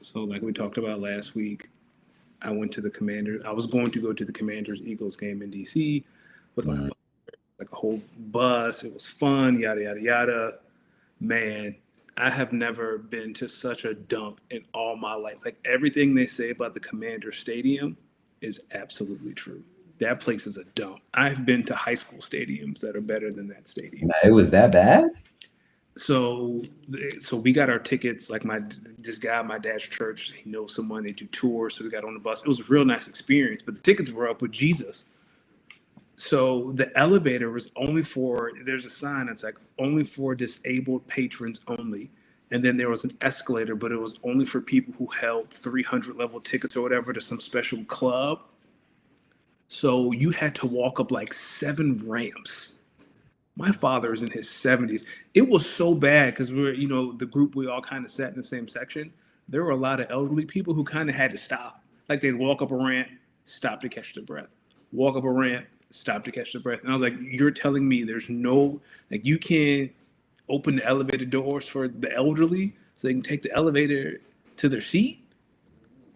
So, like we talked about last week, I went to the Commanders. I was going to go to the Commanders Eagles game in DC with my Mm. like a whole bus. It was fun, yada yada yada. Man, I have never been to such a dump in all my life. Like everything they say about the Commander Stadium is absolutely true. That place is a dump. I've been to high school stadiums that are better than that stadium. It was that bad? So, so we got our tickets. Like this guy, at my dad's church, he knows someone. They do tours, so we got on the bus. It was a real nice experience. But the tickets were up with Jesus. So the elevator was only for. There's a sign that's like only for disabled patrons only. And then there was an escalator, but it was only for people who held 300 level tickets or whatever to some special club. So you had to walk up like 7 ramps. My father is in his 70s. It was so bad because we were, the group, we all kind of sat in the same section. There were a lot of elderly people who kind of had to stop. Like they'd walk up a ramp, stop to catch their breath. Walk up a ramp, stop to catch their breath. And I was like, you're telling me there's no, like, you can't open the elevator doors for the elderly so they can take the elevator to their seat?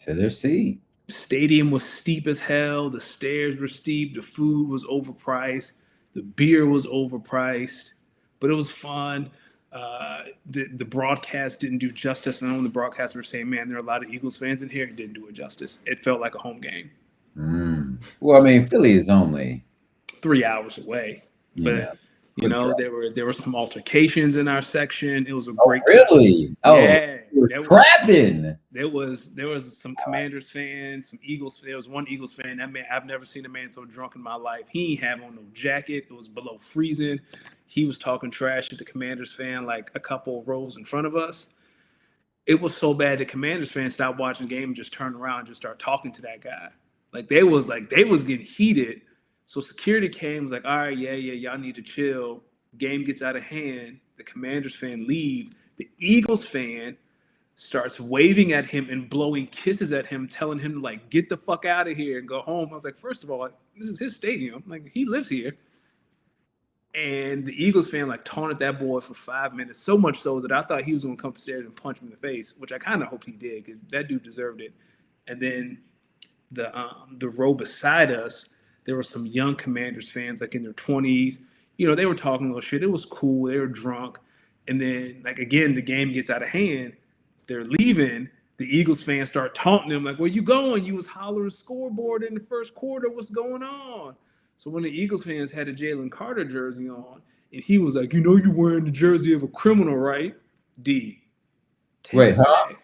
To their seat. Stadium was steep as hell. The stairs were steep. The food was overpriced. The beer was overpriced, but it was fun. The broadcast didn't do justice. And I know the broadcast were saying, "Man, there are a lot of Eagles fans in here." It didn't do it justice. It felt like a home game. Well, I mean, Philly is only 3 hours away, yeah. but there were some altercations in our section. It was a Oh, great really? time. Oh, Yeah, trapping. there was some Commanders fans, some Eagles. There was one Eagles fan. That man, I've never seen a man so drunk in my life. He ain't have on no jacket. It was below freezing. He was talking trash to the Commanders fan like a couple of rows in front of us. It was so bad the Commanders fans stopped watching the game and just turned around and just start talking to that guy. Like they was getting heated. So security came, was like, all right, yeah, y'all need to chill. Game gets out of hand. The Commanders fan leaves. The Eagles fan starts waving at him and blowing kisses at him, telling him to like get the fuck out of here and go home. I was like, first of all, this is his stadium. Like he lives here. And the Eagles fan like taunted that boy for 5 minutes, so much so that I thought he was gonna come upstairs and punch him in the face, which I kind of hoped he did because that dude deserved it. And then the row beside us, there were some young Commanders fans like in their 20s. They were talking a little shit. It was cool. They were drunk. And then like again, the game gets out of hand. They're leaving. The Eagles fans start taunting them like, "Where you going? You was hollering scoreboard in the first quarter. What's going on?" So when the Eagles fans had a Jalen Carter jersey on, and he was like, "You're wearing the jersey of a criminal, right?" D. Wait, huh?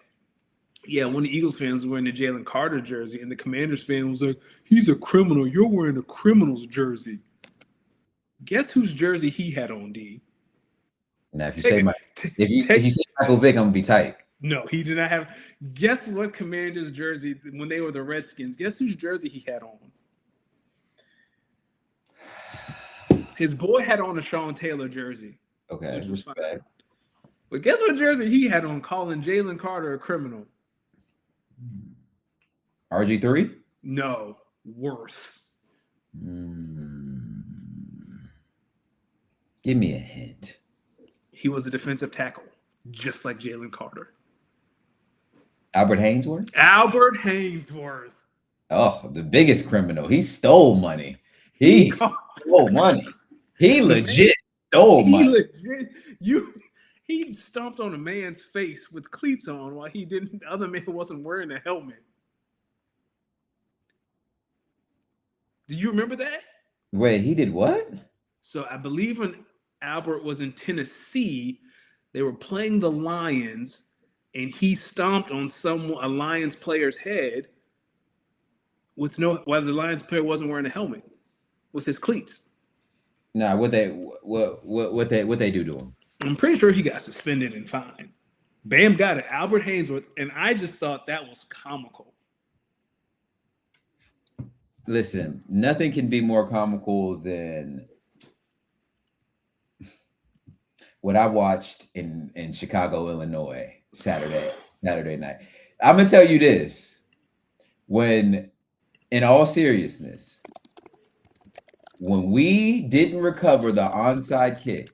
Yeah, when the Eagles fans were wearing the Jalen Carter jersey, and the Commanders fan was like, "He's a criminal. You're wearing a criminal's jersey." Guess whose jersey he had on, D? Now, if you say Michael Vick, I'm gonna be tight. No, he did not have. Guess what Commanders jersey when they were the Redskins? Guess whose jersey he had on? His boy had on a Sean Taylor jersey. Okay, which was fine. But guess what jersey he had on, calling Jalen Carter a criminal? RG3? No, worse. Give me a hint. He was a defensive tackle, just like Jalen Carter. Albert Haynesworth? Albert Haynesworth. Oh, the biggest criminal. He stole money. He stole money. He legit stole money. He stomped on a man's face with cleats on while the other man wasn't wearing a helmet. Do you remember that? Wait, he did what? So I believe when Albert was in Tennessee, they were playing the Lions, and he stomped on a Lions player's head while the Lions player wasn't wearing a helmet with his cleats. Nah, what they do to him? I'm pretty sure he got suspended and fined. Bam got it. Albert Haynesworth, and I just thought that was comical. Listen, nothing can be more comical than what I watched in Chicago, Illinois, Saturday night. I'm gonna tell you this: when, in all seriousness, when we didn't recover the onside kick,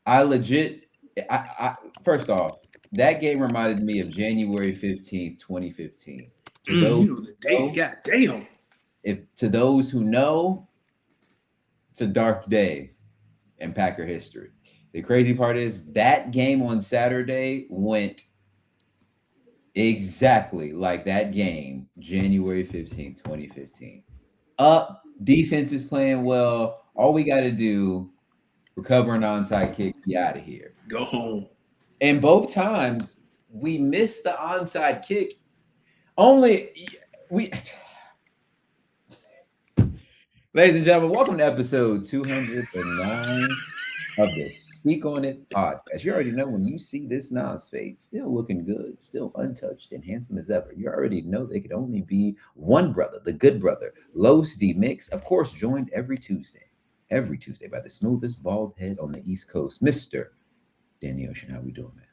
I first off, that game reminded me of January 15th, 2015. To You those know the date. God damn. to those who know, it's a dark day in Packer history. The crazy part is that game on Saturday went exactly like that game, January 15th, 2015. Up, defense is playing well. All we got to do, recover an onside kick, be out of here. Go home. And both times we missed the onside kick. Only we Ladies and gentlemen, welcome to episode 209 of the Speak On It podcast. You already know when you see this Nas fade, still looking good, still untouched and handsome as ever. You already know they could only be one brother, the good brother, Los D Mix, of course, joined every Tuesday by the smoothest bald head on the East Coast, Mr. Danny Ocean. How we doing, man?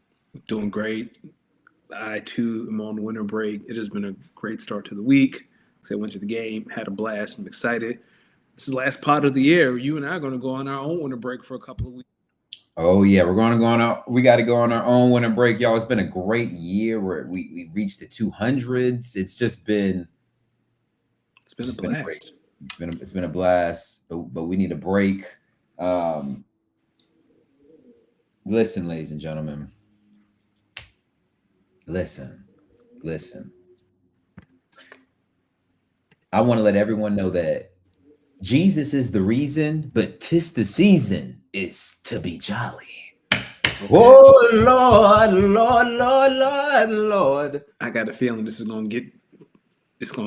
Doing great. I too am on winter break. It has been a great start to the week. So I went to the game, had a blast. I'm excited. This is the last part of the year. You and I are going to go on our own winter break for a couple of weeks. Oh yeah, we're going to go on our. We got to go on our own winter break, y'all. It's been a great year where we reached the 200s. It's just been. It's been a blast. It's been a blast, but we need a break. Listen, ladies and gentlemen. Listen. I want to let everyone know that Jesus is the reason, but 'tis the season is to be jolly. Okay. Oh Lord. I got a feeling this is going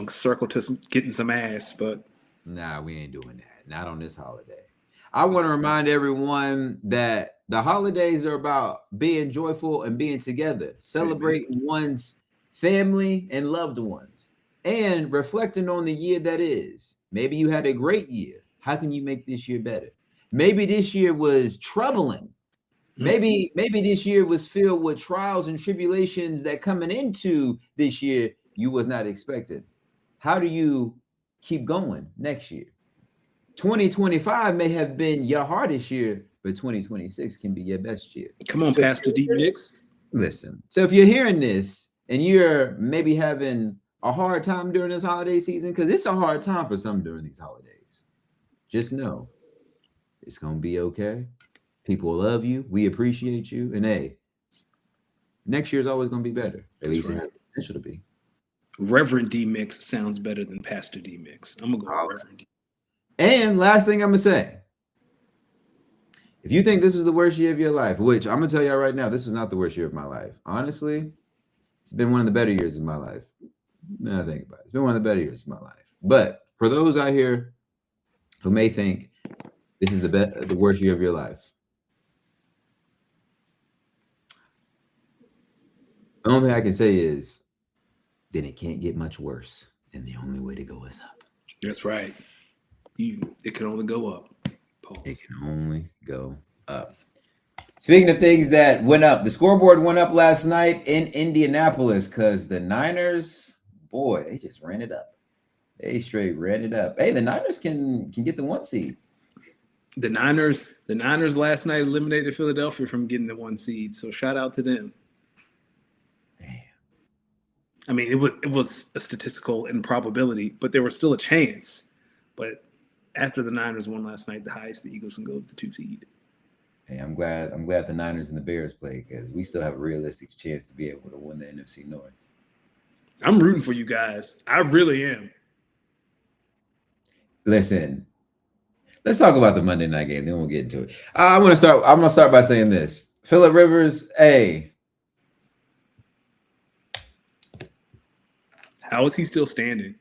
to circle to getting some ass, but nah, we ain't doing that. Not on this holiday. I want to remind everyone that the holidays are about being joyful and being together, celebrating one's family and loved ones, and reflecting on the year that is. Maybe you had a great year. How can you make this year better? Maybe this year was troubling. Maybe this year was filled with trials and tribulations that coming into this year you was not expecting. How do you keep going next year? 2025 may have been your hardest year, but 2026 can be your best year. Come on, Pastor D Mix. Listen, so if you're hearing this and you're maybe having a hard time during this holiday season, because it's a hard time for some during these holidays, just know it's going to be okay. People love you. We appreciate you. And hey, next year's always going to be better. At least it has potential to be. Reverend D Mix sounds better than Pastor D Mix. I'm going to go with Reverend D. And last thing I'm going to say, if you think this was the worst year of your life, which I'm going to tell y'all right now, this was not the worst year of my life. Honestly, it's been one of the better years of my life. Now think about it. It's been one of the better years of my life. But for those out here who may think this is the worst year of your life, the only thing I can say is, then it can't get much worse. And the only way to go is up. That's right. It can only go up. Pause. It can only go up. Speaking of things that went up, the scoreboard went up last night in Indianapolis because the Niners, boy, they just ran it up. They straight ran it up. Hey, the Niners can get the 1 seed. The Niners last night eliminated Philadelphia from getting the 1 seed. So shout out to them. Damn. I mean, it was a statistical improbability, but there was still a chance. But after the Niners won last night, the highest the Eagles can go is the 2 seed. Hey, I'm glad the Niners and the Bears play because we still have a realistic chance to be able to win the NFC North. I'm rooting for you guys. I really am. Listen, let's talk about the Monday night game. Then we'll get into it. I'm gonna start by saying this: Phillip Rivers, hey, how is he still standing,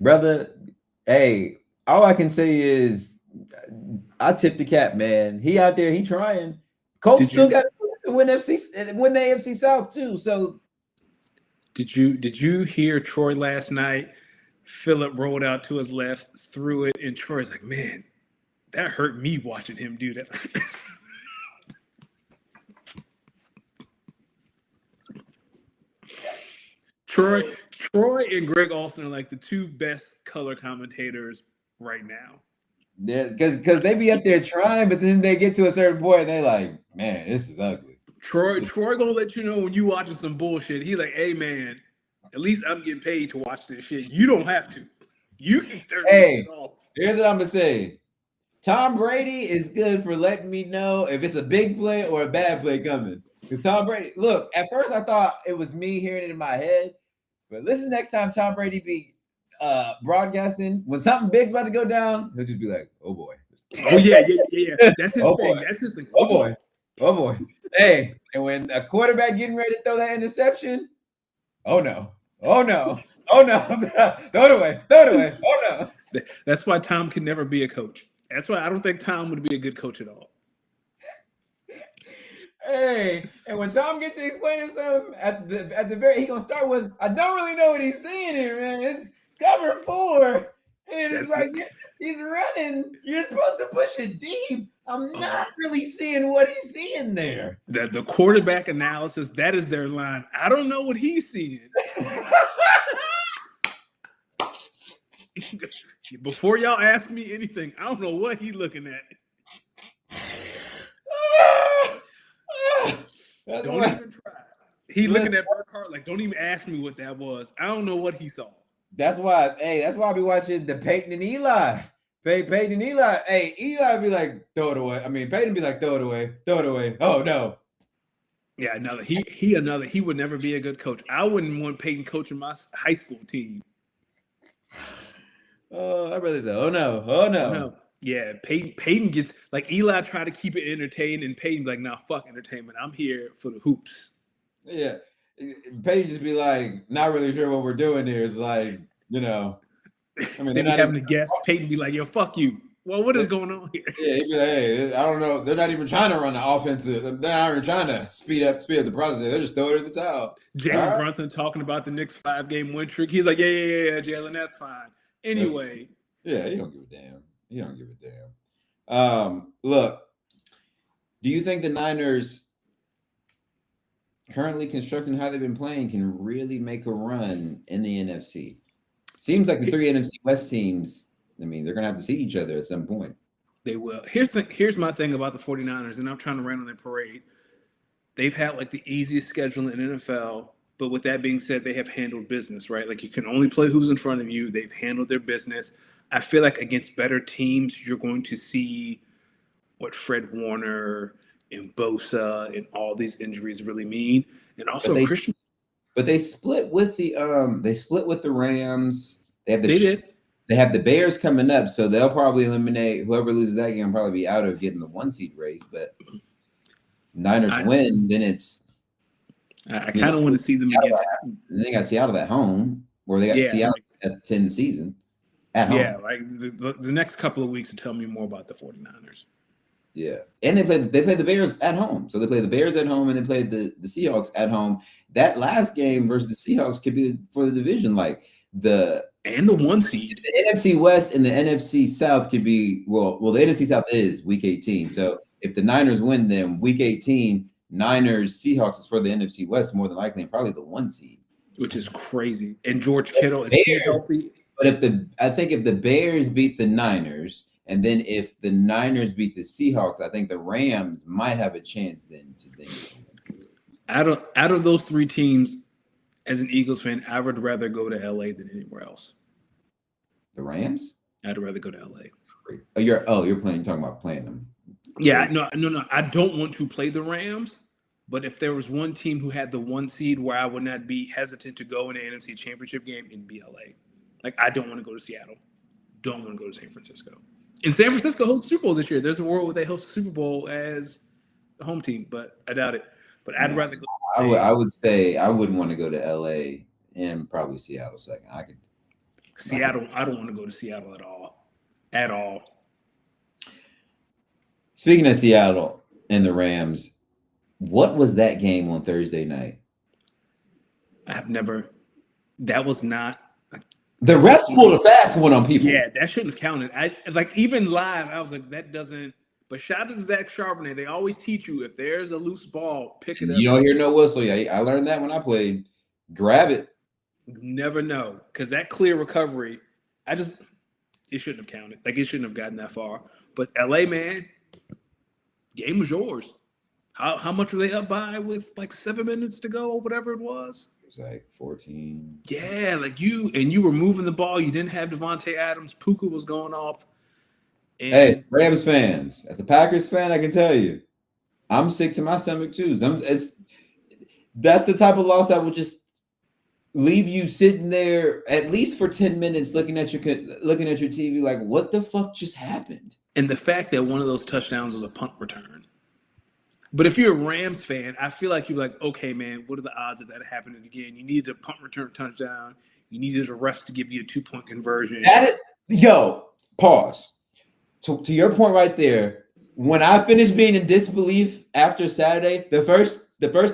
brother? Hey, all I can say is I tip the cap, man. He out there, he trying. Colts still got to win the AFC South too. So, did you hear Troy last night? Phillip rolled out to his left, threw it, and Troy's like, "Man, that hurt me watching him do that." Troy and Greg Olsen are like the two best color commentators right now. Yeah, because they be up there trying, but then they get to a certain point, and they like, man, this is ugly. Troy gonna let you know when you watching some bullshit. He like, hey man, at least I'm getting paid to watch this shit. You don't have to. You can turn this Hey, shit off. here's what I'm gonna say. Tom Brady is good for letting me know if it's a big play or a bad play coming. Because Tom Brady, look, at first I thought it was me hearing it in my head, but listen next time Tom Brady be broadcasting, when something big's about to go down, he'll just be like, oh boy. Oh yeah. That's his Oh, thing. boy. That's his thing. Oh boy. Oh boy. Hey, and when a quarterback getting ready to throw that interception, oh no. Oh no. Oh no. Throw it away. Throw it away. Oh no. That's why Tom can never be a coach. That's why I don't think Tom would be a good coach at all. Hey, and when Tom gets to explaining something at the very, he gonna start with, I don't really know what he's seeing here, man. It's cover 4. And it's like he's running. You're supposed to push it deep. I'm not really seeing what he's seeing there. The quarterback analysis, that is their line. I don't know what he's seeing. Before y'all ask me anything, I don't know what he's looking at. Don't even try. He looking at Burkhardt like, don't even ask me what that was. I don't know what he saw. That's why I be watching the Peyton and Eli. Peyton and Eli. Hey, Eli be like, throw it away. I mean, Peyton be like, throw it away. Throw it away. Oh no. Yeah, he would never be a good coach. I wouldn't want Peyton coaching my high school team. Oh, I really said, oh no. Oh no. Yeah, Peyton gets like Eli try to keep it entertaining, and Peyton be like, nah, fuck entertainment. I'm here for the hoops. Yeah. Peyton just be like, not really sure what we're doing here. It's like, I mean, they be having to guess. Peyton be like, yo, fuck you. Well, what is going on here? Yeah, he'd be like, hey, I don't know. They're not even trying to run the offensive. They're not even trying to speed up the process. They're just throwing it at the towel. Jalen Brunson talking about the Knicks 5-game win streak. He's like, yeah, Jalen, that's fine. Anyway. Yeah, he don't give a damn. Look, do you think the Niners currently constructing how they've been playing can really make a run in the NFC? Seems like the 3 NFC West teams, I mean, they're going to have to see each other at some point. They will. Here's my thing about the 49ers, and I'm trying to rain on their parade. They've had like the easiest schedule in the NFL, but with that being said, they have handled business, right? Like you can only play who's in front of you. They've handled their business. I feel like against better teams, you're going to see what Fred Warner and Bosa and all these injuries really mean. And also Christian. But they split with the Rams. They have the Bears coming up, so they'll probably eliminate whoever loses that game. Will probably be out of getting the 1 seed race. But Niners win, then it's. I kind of want to see them against. They got Seattle at home, or they got Seattle at 10 the season at home. Yeah, like the next couple of weeks to tell me more about the 49ers. Yeah, and they played the Bears at home. So they played the Bears at home, and they played the Seahawks at home. That last game versus the Seahawks could be for the division, like the 1 seed. The NFC West and the NFC South could be well. The NFC South is Week 18. So if the Niners win them Week 18, Niners Seahawks is for the NFC West more than likely, and probably the 1 seed, which is crazy. And George Kittle is healthy. But if the Bears beat the Niners. And then if the Niners beat the Seahawks, I think the Rams might have a chance then to think. Out of those 3 teams, as an Eagles fan, I would rather go to LA than anywhere else. The Rams? I'd rather go to LA. You're talking about playing them. Yeah, no. I don't want to play the Rams, but if there was one team who had the 1 seed where I would not be hesitant to go in the NFC Championship game, it'd be LA. Like I don't want to go to Seattle. Don't want to go to San Francisco. And San Francisco hosts the Super Bowl this year. There's a world where they host the Super Bowl as the home team, but I doubt it. But I'd rather go. I would say I wouldn't want to go to LA and probably Seattle second. Seattle. I don't want to go to Seattle at all. At all. Speaking of Seattle and the Rams, what was that game on Thursday night? That was not. The refs pulled a fast one on people. Yeah, that shouldn't have counted. Even live, I was like, that doesn't. But shout out to Zach Charbonnet. They always teach you if there's a loose ball, pick it up. You don't hear no whistle. I learned that when I played. Grab it. You never know, because that clear recovery, it shouldn't have counted. Like it shouldn't have gotten that far. But LA, man, game was yours. How much were they up by with like 7 minutes to go or whatever it was? It was like 14. Yeah, like you were moving the ball. You didn't have Devontae Adams. Puka was going off. And Hey, Rams fans, as a Packers fan, I can tell you, I'm sick to my stomach too. That's the type of loss that would just leave you sitting there at least for 10 minutes looking at your TV like, what the fuck just happened? and the fact that one of those touchdowns was a punt return. But if you're a Rams fan, I feel like you're like, okay, man, what are the odds of that happening again? You needed a punt return touchdown. You needed a refs to give you a 2-point conversion. Pause. To your point right there, when I finished being in disbelief after Saturday, the first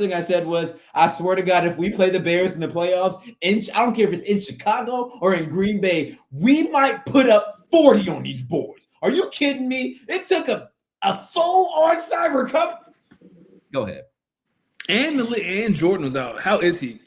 thing I said was, I swear to God, if we play the Bears in the playoffs, I don't care if it's in Chicago or in Green Bay, we might put up 40 on these boys. Are you kidding me? It took a full onside recovery. Go ahead. And Jordan was out. How is he?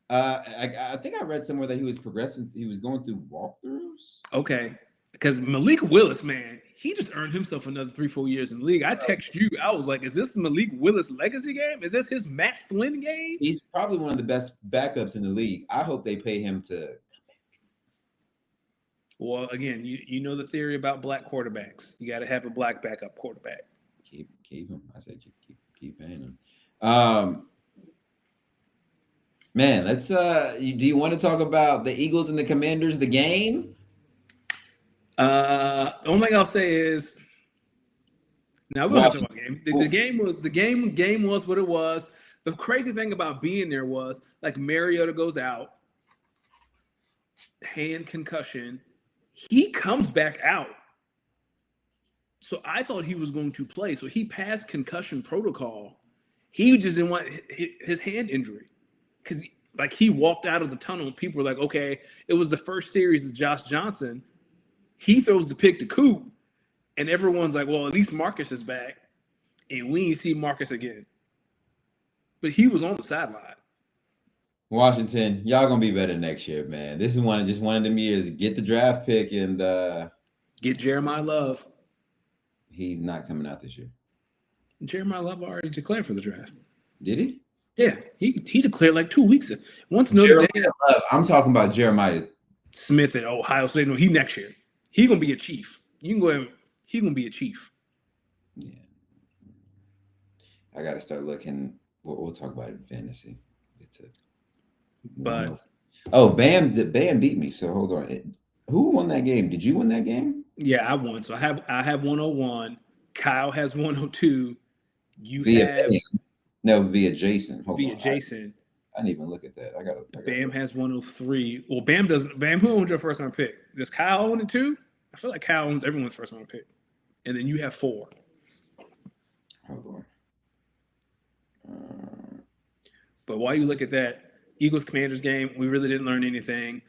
I think I read somewhere that he was progressing. He was going through walkthroughs. Okay. Because Malik Willis, man, he just earned himself another 3-4 years in the league. I text you. I was like, is this Malik Willis legacy game? Is this his Matt Flynn game? He's probably one of the best backups in the league. I hope they pay him to. Well, again, you know the theory about black quarterbacks. You got to have a black backup quarterback. Keep him. I said keep paying him. Man, let's do you want to talk about the Eagles and the Commanders, the game? The only thing I'll say is now we're not talking about game. The game was what it was. The crazy thing about being there was like Mariota goes out, hand concussion, he comes back out. So I thought he was going to play. So he passed concussion protocol. He just didn't want his hand injury because like he walked out of the tunnel and people were like, okay, it was the first series of Josh Johnson. He throws the pick to Coop and everyone's like, well, at least Marcus is back. And we ain't see Marcus again. But he was on the sideline. Washington, y'all gonna be better next year, man. This is one of them years. Get the draft pick and get Jeremiah Love. He's not coming out this year. Jeremiah Love already declared for the draft. Did he? Yeah, he declared like 2 weeks ago. Once Notre Dame. I'm talking about Jeremiah Smith at Ohio State. No, he next year. He's gonna be a chief. You can go ahead. He's gonna be a chief. Yeah. I gotta start looking. We'll talk about it in fantasy. But Bam beat me. So hold on. Who won that game? Did you win that game? Yeah, I won. So I have 101. Kyle has 102. You via have via Jason. Jason. I didn't even look at that. I got Bam has 103. Well, Bam doesn't. Bam, who owns your first round pick? Does Kyle own it too? I feel like Kyle owns everyone's first round pick. And then you have 4. Hold on. But while you look at that Eagles Commanders game, we really didn't learn anything.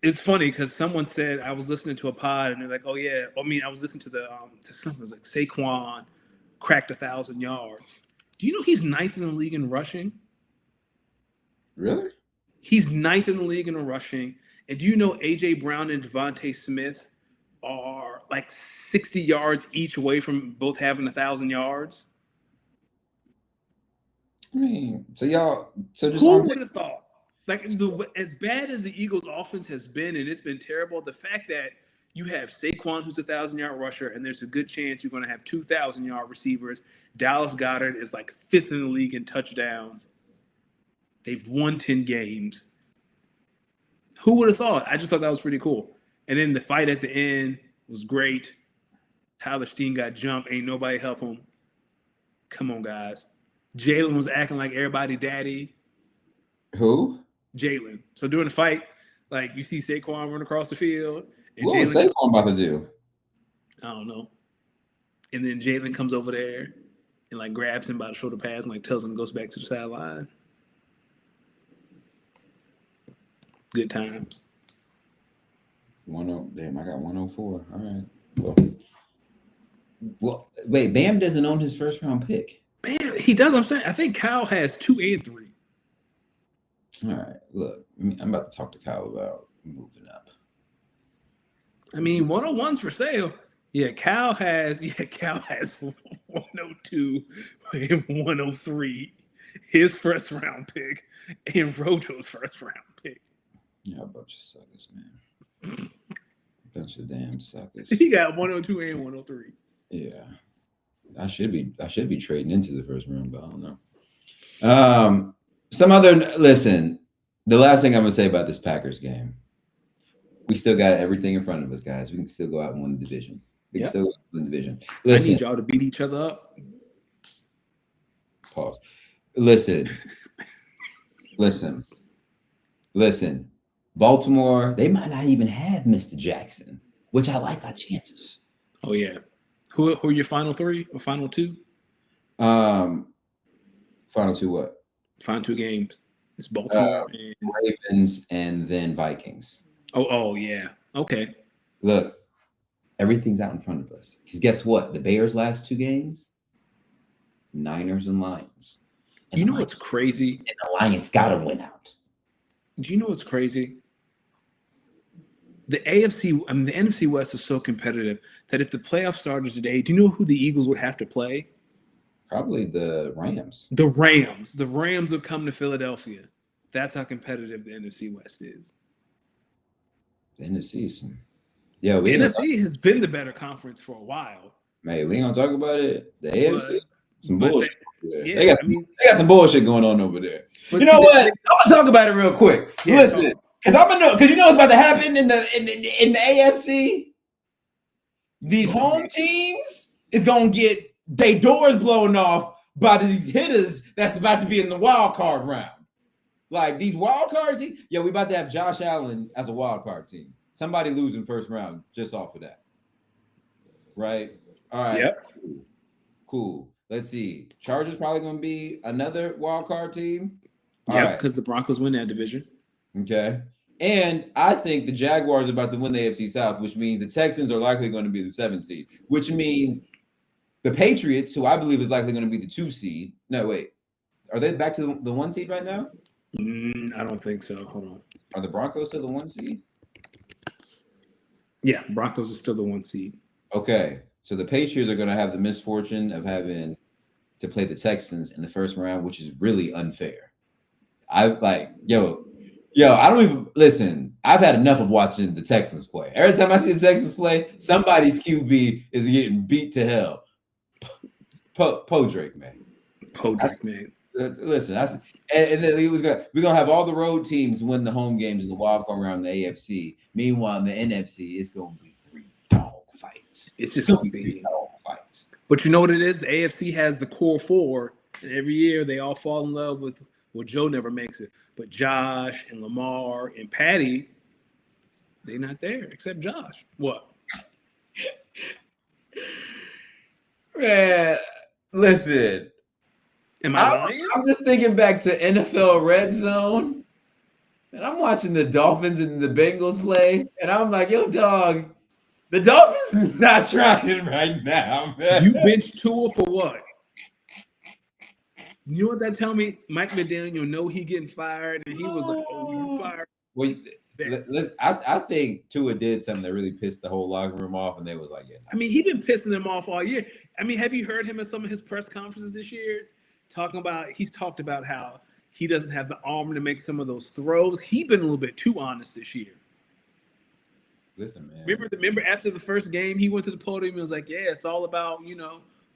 It's funny because someone said I was listening to a pod and they're like, "Oh yeah," I was listening to to something like Saquon cracked 1,000 yards. Do you know he's 9th in the league in rushing? Really? He's 9th in the league in rushing. And do you know AJ Brown and Devontae Smith are like 60 yards each away from both having 1,000 yards? I mean, who would have thought? Like as bad as the Eagles' offense has been, and it's been terrible, the fact that you have Saquon, who's a 1,000-yard rusher, and there's a good chance you're going to have 2,000-yard receivers. Dallas Goedert is like 5th in the league in touchdowns. They've won 10 games. Who would have thought? I just thought that was pretty cool. And then the fight at the end was great. Tyler Steen got jumped. Ain't nobody help him. Come on, guys. Jalen was acting like everybody daddy. Who? Jalen. So during the fight, like you see Saquon run across the field. And what was Saquon about to do? I don't know. And then Jalen comes over there and like grabs him by the shoulder pads and like tells him goes back to the sideline. Good times. Damn, I got 104. All right. Well, wait, Bam doesn't own his first round pick. Bam, he does. I'm saying I think Kyle has 2 and 3. All right, look, I'm about to talk to Kyle about moving up. I mean, 101's for sale. Cal has 102 and 103, his first round pick, and Rojo's first round pick. Yeah, a bunch of suckers, man. Bunch of damn suckers. He got 102 and 103. Yeah. I should be trading into the first round, but I don't know. Listen, the last thing I'm gonna say about this Packers game. We still got everything in front of us, guys. We can still go out and win the division. We can still win the division. Listen, I need y'all to beat each other up. Pause. Listen. Baltimore, they might not even have Mr. Jackson, which I like our chances. Oh yeah. Who are your final three or final two? Final two what? Final two games. It's Baltimore and Ravens and then Vikings. Oh yeah. Okay. Look, everything's out in front of us. Because guess what? The Bears' last two games, Niners and Lions. And you know what's crazy? And the Lions got to win out. Do you know what's crazy? The NFC West is so competitive that if the playoffs started today, do you know who the Eagles would have to play? Probably the Rams. The Rams. The Rams would come to Philadelphia. That's how competitive the NFC West is. The NFC is some. Yeah, the NFC has been the better conference for a while. Man, we ain't gonna talk about it. The AFC, some bullshit. They got some bullshit going on over there. You know what? I'm gonna talk about it real quick. Yeah, listen, because you know what's about to happen in the AFC. These home teams is gonna get their doors blown off by these hitters that's about to be in the wild card round. Like these wild cards, we about to have Josh Allen as a wild card team. Somebody losing first round just off of that. Right? All right. Yep. Cool. Let's see. Chargers probably going to be another wild card team. Yeah, because the Broncos win that division. Okay. And I think the Jaguars are about to win the AFC South, which means the Texans are likely going to be the 7th seed, which means the Patriots, who I believe is likely going to be the 2 seed. No, wait. Are they back to the 1 seed right now? I don't think so. Hold on. Are the Broncos still the 1 seed? Yeah, Broncos are still the 1 seed. Okay. So the Patriots are going to have the misfortune of having to play the Texans in the first round, which is really unfair. I don't even listen. I've had enough of watching the Texans play. Every time I see the Texans play, somebody's QB is getting beat to hell. Poe Drake, man. Listen, and then we're gonna have all the road teams win the home games in the wild card round in the AFC. Meanwhile, in the NFC, it's gonna be 3 dog fights. It's just gonna be dog fights. But you know what it is? The AFC has the core 4, and every year they all fall in love with. Well, Joe never makes it, but Josh and Lamar and Patty, they're not there except Josh. What? Man, listen. Am I lying? I'm just thinking back to NFL Red Zone, and I'm watching the Dolphins and the Bengals play, and I'm like, yo, dog, the Dolphins is not trying right now, man. You benched Tua for what? You know what that tell me? Mike McDaniel he getting fired, and he was like, "Oh, you fired." Well, I think Tua did something that really pissed the whole locker room off, and they was like, "Yeah." I mean, he's been pissing them off all year. I mean, have you heard him at some of his press conferences this year he's talked about how he doesn't have the arm to make some of those throws. He's been a little bit too honest this year. Listen, man. Remember after the first game, he went to the podium and was like, "Yeah, it's all about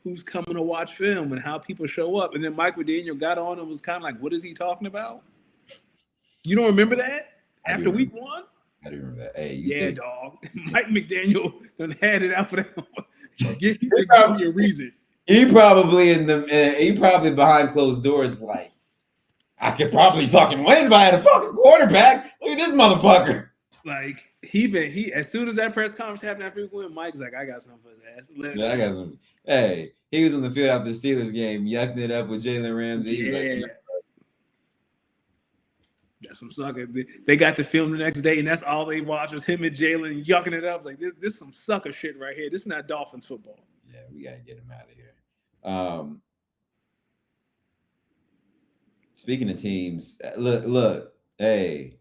who's coming to watch film and how people show up." And then Mike McDaniel got on and was kind of like, "What is he talking about?" You don't remember that after week 1? I do remember that. Hey, dog. Mike McDaniel done had it out for them. He said, "Give me a reason." He probably behind closed doors, like, I could probably fucking win if I had a fucking quarterback. Look at this motherfucker. Like he as soon as that press conference happened after week 1, Mike's like, "I got something for his ass." I got some. Hey, he was on the field after the Steelers game, yucking it up with Jalen Ramsey. He was like, that's some sucker. They got to film the next day, and that's all they watched was him and Jalen yucking it up. Like this some sucker shit right here. This is not Dolphins football. Yeah, we gotta get him out of here. Speaking of teams, look, hey,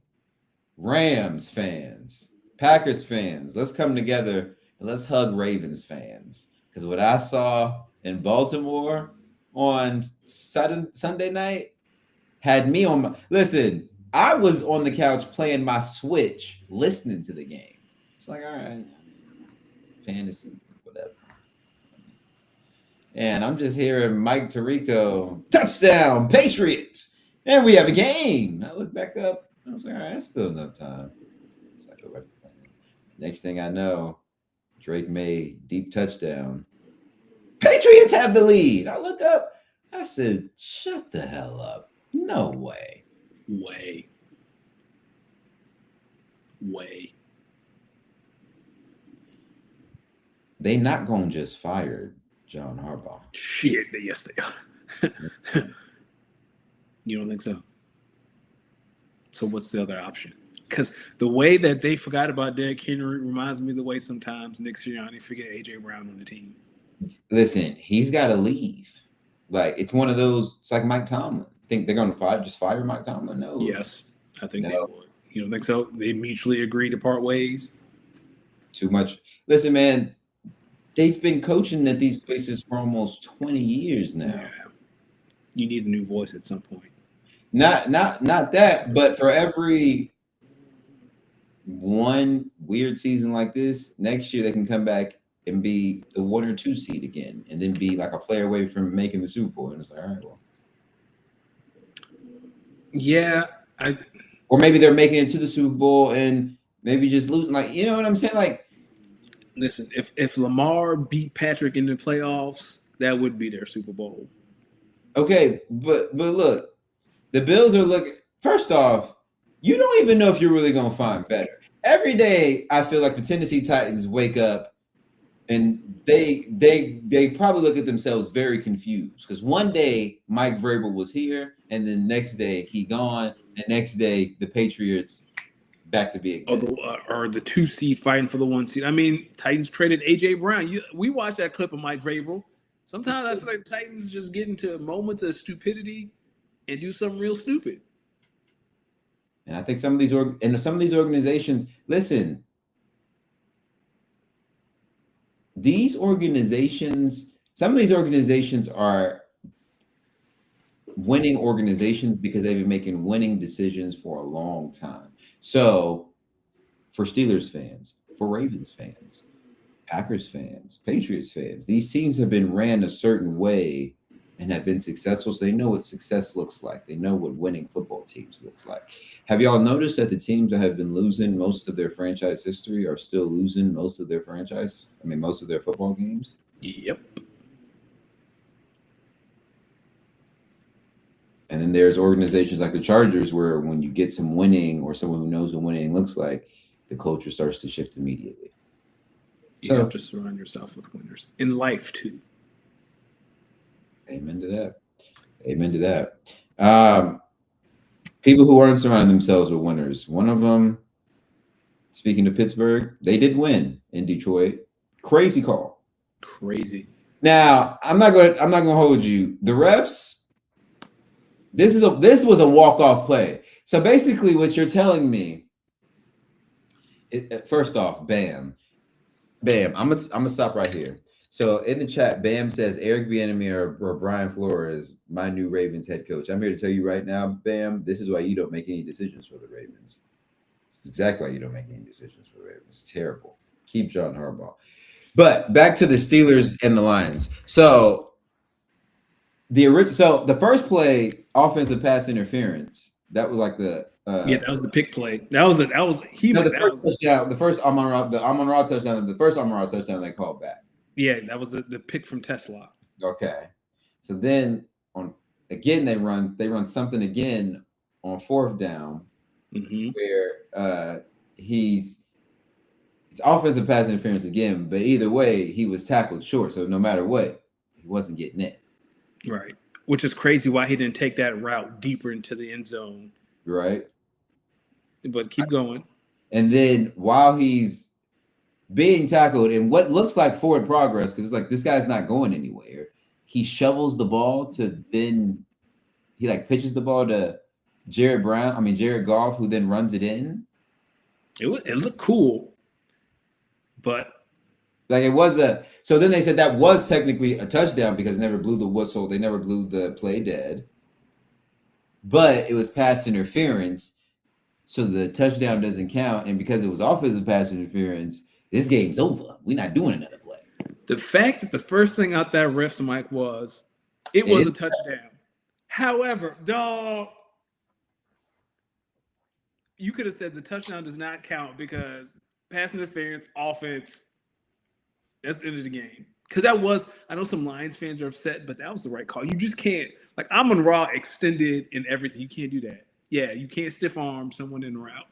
Rams fans, Packers fans, let's come together and let's hug Ravens fans. Because what I saw in Baltimore on Sunday night had me on my listen. I was on the couch playing my Switch, listening to the game. It's like, all right, fantasy, whatever. And I'm just hearing Mike Tirico, touchdown, Patriots, and we have a game. I look back up. I was like, all right, that's still enough time. So I go back to playing. Next thing I know, Drake made deep touchdown. Patriots have the lead. I look up. I said, shut the hell up. No way. Way. They not gonna just fire John Harbaugh. Shit, yes they are. You don't think so? So what's the other option? Because the way that they forgot about Derrick Henry reminds me of the way sometimes Nick Sirianni forget AJ Brown on the team. Listen, he's got to leave. Like it's one of those. It's like Mike Tomlin. Think they're gonna fire Mike Tomlin? No. Yes, I think they would. You don't think so? They mutually agree to part ways. Too much. Listen, man. They've been coaching at these places for almost 20 years now. Yeah. You need a new voice at some point. Not that, but for every one weird season like this, next year they can come back and be the 1 or 2 seed again, and then be like a player away from making the Super Bowl. And it's like, all right, well. Yeah, or maybe they're making it to the Super Bowl and maybe just losing. Like, you know what I'm saying? Like, listen, if Lamar beat Patrick in the playoffs, that would be their Super Bowl. Okay, but look, the Bills are looking. First off, you don't even know if you're really gonna find better. Every day, I feel like the Tennessee Titans wake up and they probably look at themselves very confused because one day Mike Vrabel was here, and then next day he gone, and next day the Patriots back to being or the 2 seed fighting for the 1 seed. I mean, Titans traded AJ Brown. We watched that clip of Mike Vrabel. Sometimes I feel like Titans just get into moments of stupidity and do something real stupid. And I think some of these organizations, listen, some of these organizations are winning organizations because they've been making winning decisions for a long time. So for Steelers fans, for Ravens fans, Packers fans, Patriots fans, these teams have been ran a certain way and have been successful. So they know what success looks like. They know what winning football teams looks like. Have y'all noticed that the teams that have been losing most of their franchise history are still losing most of their football games? Yep. And then there's organizations like the Chargers where when you get some winning or someone who knows what winning looks like, the culture starts to shift immediately. You have to surround yourself with winners in life too. Amen to that. People who aren't surrounding themselves with winners. One of them, speaking to Pittsburgh, they did win in Detroit. Crazy call. Crazy. Now, I'm not going to hold you. The refs, this was a walk-off play. So basically what you're telling me, first off, Bam, I'm gonna stop right here. So in the chat, Bam says Eric Bieniemy or Brian Flores, my new Ravens head coach. I'm here to tell you right now, Bam, this is why you don't make any decisions for the Ravens. This is exactly why you don't make any decisions for the Ravens. It's terrible. Keep John Harbaugh. But back to the Steelers and the Lions. So the first play, offensive pass interference. That was like the that was the pick play. The first Amon-Ra touchdown they called back. Yeah, that was the pick from Tesla. Okay. So then they run something again on 4th down where it's offensive pass interference again, but either way, he was tackled short. So no matter what, he wasn't getting it. Right. Which is crazy why he didn't take that route deeper into the end zone. Right. But keep going. And then while he's being tackled in what looks like forward progress, because it's like this guy's not going anywhere, he shovels the ball he pitches the ball to Jared Goff, who then runs it in. It looked cool, but Like it was a. So then they said that was technically a touchdown because they never blew the whistle. They never blew the play dead. But it was pass interference, so the touchdown doesn't count. And because it was offensive pass interference, this game's over. We're not doing another play. The fact that the first thing out that ref's mic was, it was a touchdown. However, dog, you could have said the touchdown does not count because pass interference, offense, that's the end of the game. Because that was, I know some Lions fans are upset, but that was the right call. You just can't, like, Amon-Ra extended and everything. You can't do that. Yeah, you can't stiff arm someone in the route.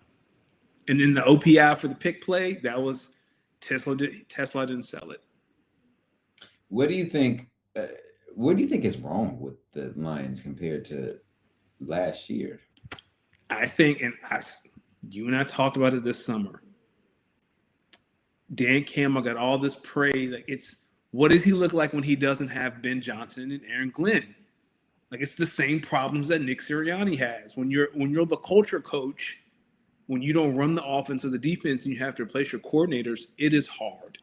And then the OPI for the pick play, that was Tesla didn't sell it. What do you think? What do you think is wrong with the Lions compared to last year? I think, and you and I talked about it this summer. Dan Campbell got all this praise. Like, it's, what does he look like when he doesn't have Ben Johnson and Aaron Glenn? Like, it's the same problems that Nick Sirianni has. When you're the culture coach, when you don't run the offense or the defense and you have to replace your coordinators, it is hard.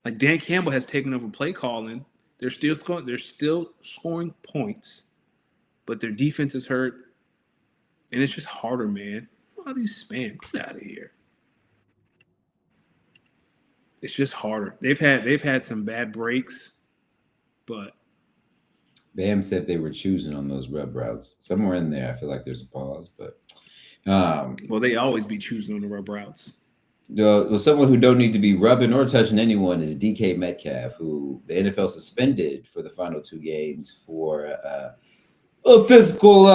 Like, Dan Campbell has taken over play calling. They're still scoring points, but their defense is hurt. And it's just harder, man. All these spam, get out of here. It's just harder. They've had some bad breaks, but Bam said they were choosing on those rub routes. Somewhere in there, I feel like there's a pause, but well, they always be choosing on the rub routes. Well, someone who don't need to be rubbing or touching anyone is DK Metcalf, who the NFL suspended for the final 2 games for a little physical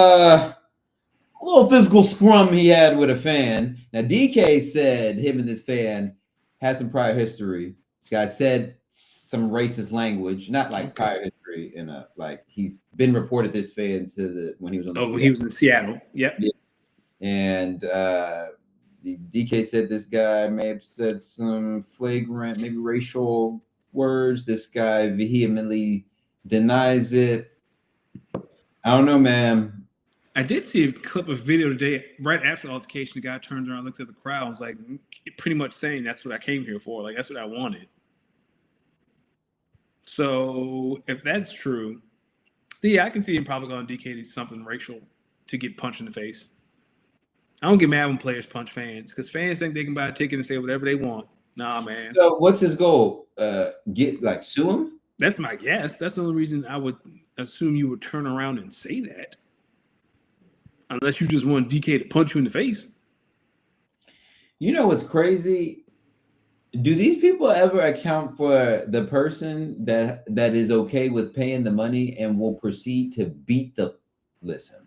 scrum he had with a fan. Now, DK said him and this fan had some prior history. This guy said some racist language, not like prior history in a, like, he's been reported this fan to when he was on the he was in Seattle. Yep. Yeah. And the DK said this guy may have said some flagrant, maybe racial words. This guy vehemently denies it. I don't know, man. I did see a clip of video today, right after the altercation. The guy turns around, looks at the crowd, and was like, pretty much saying, "That's what I came here for. Like, that's what I wanted." So if that's true, yeah, I can see him probably going to DK something racial to get punched in the face. I don't get mad when players punch fans because fans think they can buy a ticket and say whatever they want. Nah, man. So what's his goal? Sue him? That's my guess. That's the only reason I would assume you would turn around and say that. Unless you just want DK to punch you in the face. You know what's crazy? Do these people ever account for the person that is okay with paying the money and will proceed to beat the listen,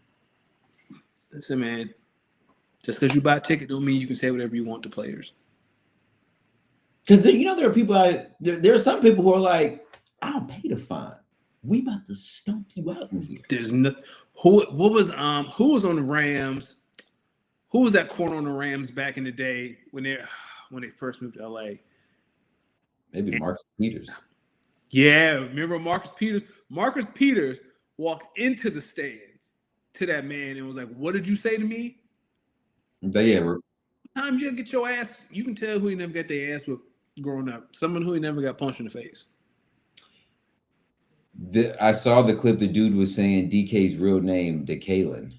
man. Just because you buy a ticket don't mean you can say whatever you want to players. Because there are people there are some people who are like, I don't pay the fine. We about to stomp you out in here. There's nothing. Who was on the Rams? Who was that corner on the Rams back in the day when they first moved to LA? Maybe Marcus Peters. Yeah, remember Marcus Peters? Marcus Peters walked into the stands to that man and was like, "What did you say to me?" But yeah, times you get your ass. You can tell who he never got their ass with growing up. Someone who he never got punched in the face. I saw the clip. The dude was saying DK's real name, DeKalen.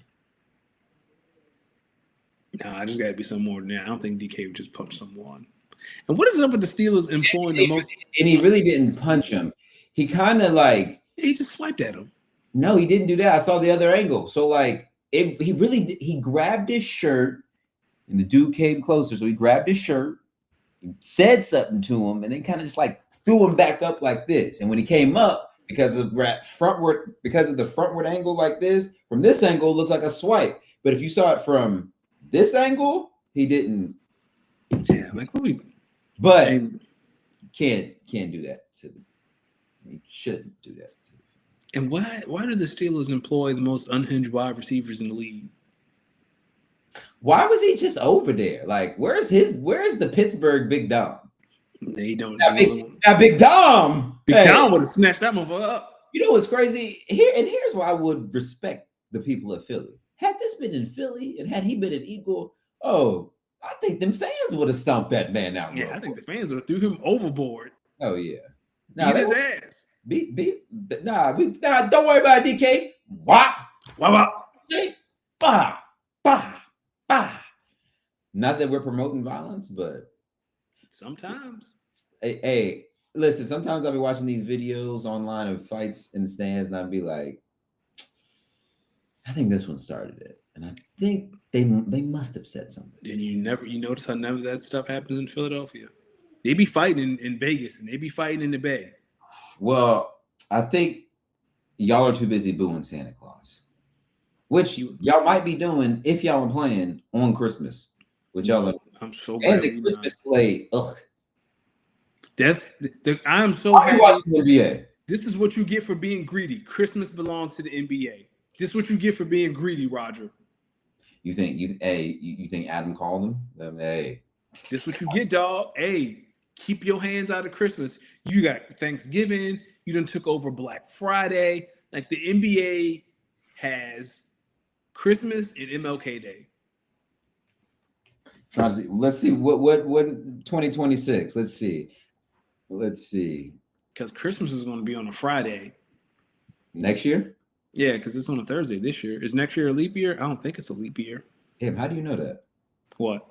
Nah, I just got to be some more than that. I don't think DK would just punch someone. And what is up with the Steelers employing the most? And he really didn't punch him. He kind of like he just swiped at him. No, he didn't do that. I saw the other angle. So like he grabbed his shirt, and the dude came closer. So he grabbed his shirt, he said something to him, and then kind of just like threw him back up like this. And when he came up, because of the frontward angle like this, from this angle, it looks like a swipe. But if you saw it from this angle, he didn't. Yeah, like what we. But can't do that to them. He shouldn't do that to them. And why do the Steelers employ the most unhinged wide receivers in the league? Why was he just over there? Like, where's the Pittsburgh Big Dom? They don't. Big Dom. Big Dom would have snatched that motherfucker up. You know what's crazy? Here's why I would respect the people of Philly. Had this been in Philly and had he been an Eagle, I think them fans would have stomped that man out. Yeah, I think the fans would have threw him overboard. Oh yeah. Beat his ass. Don't worry about it, DK. Wop. Wop. See? Bah. Bah. Bah. Not that we're promoting violence, but sometimes. Hey, listen, sometimes I'll be watching these videos online of fights in the stands, and I'll be like, I think this one started it. And I think they must have said something. And you notice how none of that stuff happens in Philadelphia. They be fighting in Vegas and they be fighting in the Bay. Well, I think y'all are too busy booing Santa Claus, which y'all might be doing if y'all are playing on Christmas. Which y'all are. I'm so glad. And the Christmas slate. Ugh. I'm so happy. Watching the NBA. This is what you get for being greedy. Christmas belongs to the NBA. This is what you get for being greedy, Roger. You think Adam called him? Hey. This is what you get, dog. Hey, keep your hands out of Christmas. You got Thanksgiving. You done took over Black Friday. Like the NBA has Christmas and MLK Day. Trying to see. Let's see what 2026. Let's see. Because Christmas is going to be on a Friday next year. Yeah, because it's on a Thursday this year. Is next year a leap year? I don't think it's a leap year. Damn, how do you know that? What?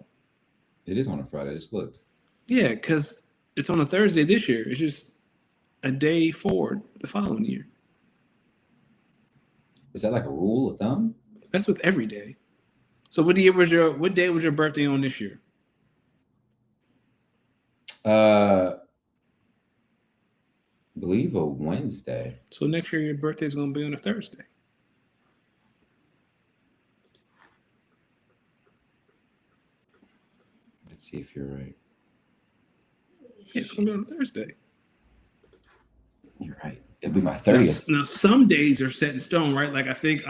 It is on a Friday. I just looked. Yeah, because it's on a Thursday this year. It's just a day forward the following year. Is that like a rule of thumb? That's with every day. So what day was your birthday on this year? Believe a Wednesday. So next year your birthday is going to be on a Thursday. Let's see if you're right. Yeah, it's going to be on a Thursday. You're right. It'll be my 30th. Now some days are set in stone, right? Like I think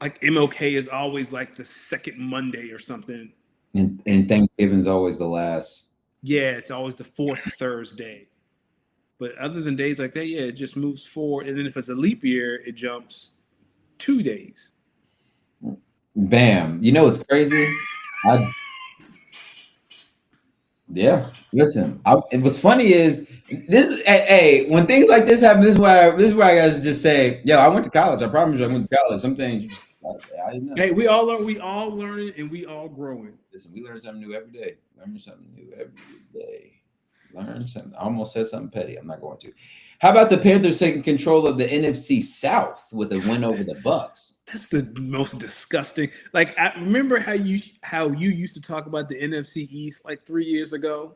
like MLK is always like the second Monday or something. And Thanksgiving's always the last. Yeah, it's always the fourth Thursday. But other than days like that, yeah, it just moves forward. And then if it's a leap year, it jumps 2 days. Bam. You know what's crazy? Yeah. Listen, what's funny is this. Hey, when things like this happen, this is where I guys just say, "Yo, I went to college. I promise you, I went to college." Some things you just, I didn't know. Hey, we all learning and we all growing. Listen, we learn something new every day. Learn something new every day. Learn something. I almost said something petty. I'm not going to. How about the Panthers taking control of the NFC South with a win over the Bucks? That's the most disgusting. Like I remember how you used to talk about the NFC East like 3 years ago.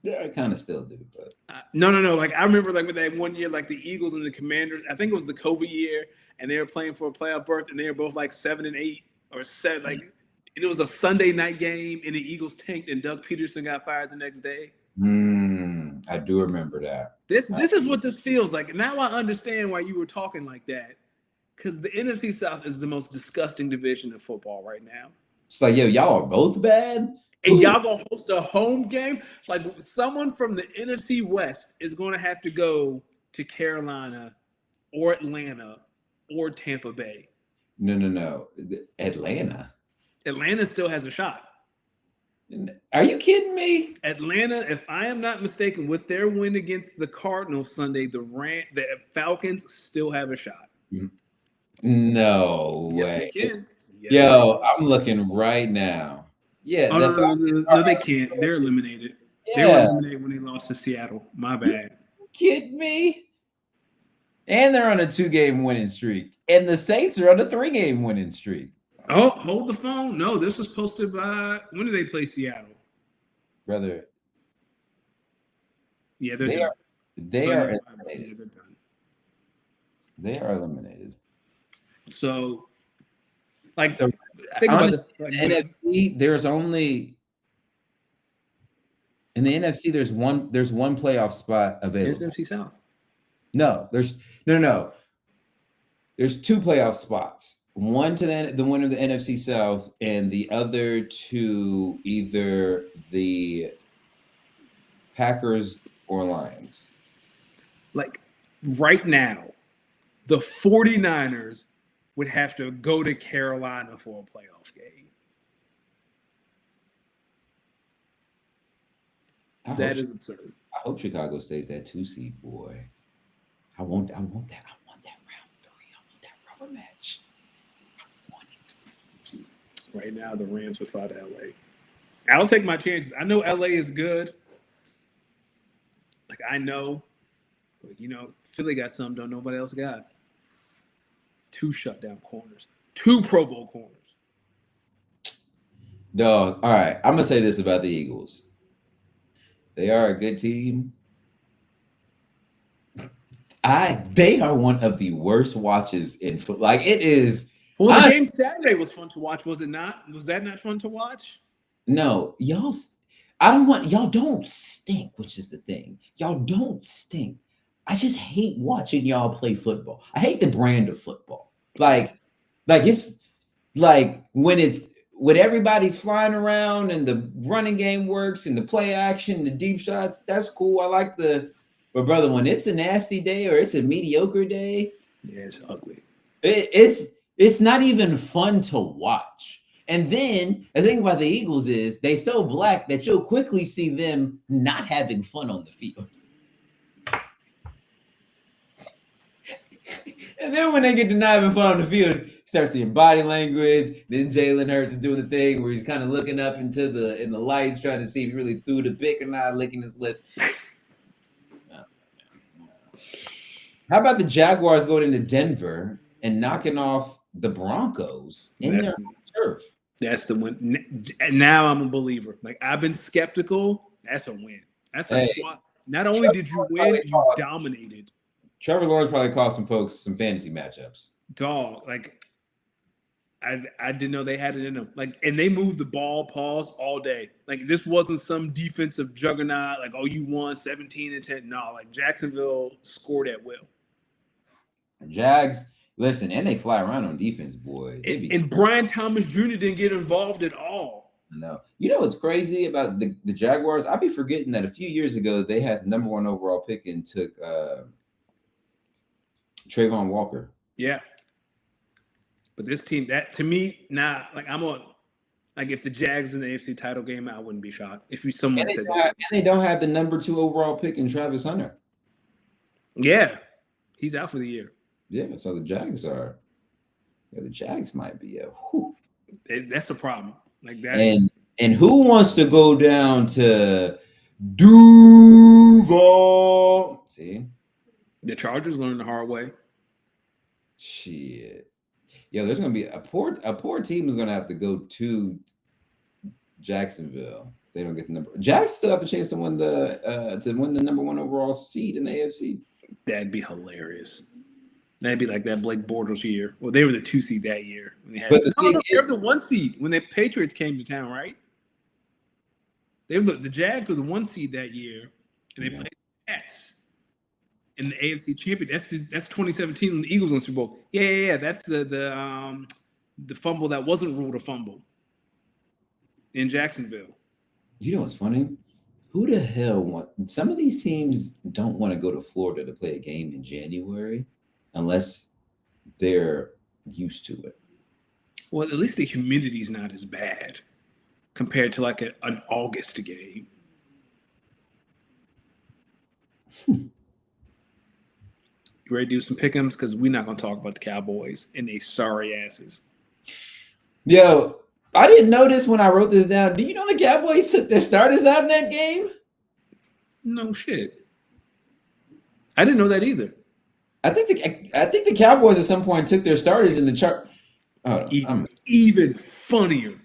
Yeah, I kind of still do, but no. Like I remember like with that 1 year, like the Eagles and the Commanders. I think it was the COVID year, and they were playing for a playoff berth, and they were both like 7-8 or 7. Like, and it was a Sunday night game, and the Eagles tanked, and Doug Peterson got fired the next day. I do remember that. This is what this feels like. Now I understand why you were talking like that, because the NFC South is the most disgusting division of football right now. It's like, yo, y'all are both bad. And y'all gonna host a home game? Like someone from the NFC West is gonna have to go to Carolina or Atlanta or Tampa Bay. No. Atlanta. Atlanta still has a shot. Are you kidding me? Atlanta, if I am not mistaken, with their win against the Cardinals Sunday, the Falcons still have a shot. No yes, way. They can. Yes, yo, I'm looking right now. Yeah. No, they can't. They're eliminated. Yeah. They were eliminated when they lost to Seattle. My bad. Kidding me? And they're on a 2-game winning streak. And the Saints are on a 3-game winning streak. Oh, hold the phone. No, this was posted by when did they play Seattle? Brother. Yeah, they are eliminated. They are eliminated. So think about this. Like, NFC, there's only in the NFC, there's one playoff spot available. NFC South. No, there's 2 playoff spots. One to the winner of the NFC South, and the other to either the Packers or Lions. Like right now, the 49ers would have to go to Carolina for a playoff game. That is absurd. I hope Chicago stays that 2 seed, boy. I want that. I want that round 3. I want that rubber match. I want it. Right now, the Rams would fight LA. I'll take my chances. I know LA is good. Like, I know. But, you know, Philly got something don't nobody else got. 2 shutdown corners. 2 Pro Bowl corners. Dog. All right. I'm going to say this about the Eagles. They are a good team. They are one of the worst watches in football. Like, it is. Well, the game Saturday was fun to watch, was it not? Was that not fun to watch? No, y'all don't stink, which is the thing. Y'all don't stink. I just hate watching y'all play football. I hate the brand of football. Like it's like when everybody's flying around and the running game works and the play action, the deep shots, that's cool. I like but brother, when it's a nasty day or it's a mediocre day, yeah, it's ugly. It's not even fun to watch. And then the thing about the Eagles is they so black that you'll quickly see them not having fun on the field. And then when they get to not having fun on the field, you start seeing body language. Then Jalen Hurts is doing the thing where he's kind of looking up in the lights, trying to see if he really threw the pick or not, licking his lips. How about the Jaguars going into Denver and knocking off the Broncos in their turf? That's the win. Now I'm a believer. Like, I've been skeptical. That's a win. That's not only did you win, you dominated. Trevor Lawrence probably cost some folks some fantasy matchups. Dog, like I didn't know they had it in them. Like, and they moved the ball, pause all day. Like, this wasn't some defensive juggernaut. Like, oh, you won 17-10. No, like Jacksonville scored at will. Jags, listen, and they fly around on defense, boy. And Brian Thomas Jr. didn't get involved at all. No. You know what's crazy about the Jaguars? I'd be forgetting that a few years ago they had the number 1 overall pick and took Trayvon Walker. Yeah. But this team, that to me, like if the Jags in the AFC title game, I wouldn't be shocked. If someone said that. And they don't have the number 2 overall pick in Travis Hunter. Yeah. He's out for the year. Yeah, so the Jags are. Yeah, the Jags might be that's a problem. Like that. And who wants to go down to Duval? See, the Chargers learned the hard way. Shit. Yeah, there's gonna be a poor team is gonna have to go to Jacksonville. If they don't get the number. Jags still have a chance to win the number 1 overall seed in the AFC. That'd be hilarious. That'd be like that Blake Bortles year. Well, they were the 2 seed that year. They're the 1 seed when the Patriots came to town, right? The Jags were the 1 seed that year, and they played the Pats in the AFC Championship. That's 2017 when the Eagles won the Super Bowl. Yeah. That's the fumble that wasn't ruled a fumble in Jacksonville. You know what's funny? Who the hell some of these teams don't want to go to Florida to play a game in January unless they're used to it. Well, at least the humidity's not as bad compared to like an August game. You ready to do some pick'ems? Because we're not going to talk about the Cowboys and they sorry asses. Yo, I didn't notice when I wrote this down. Do you know the Cowboys took their starters out in that game? No shit. I didn't know that either. I think the Cowboys at some point took their starters in the chart. Even funnier.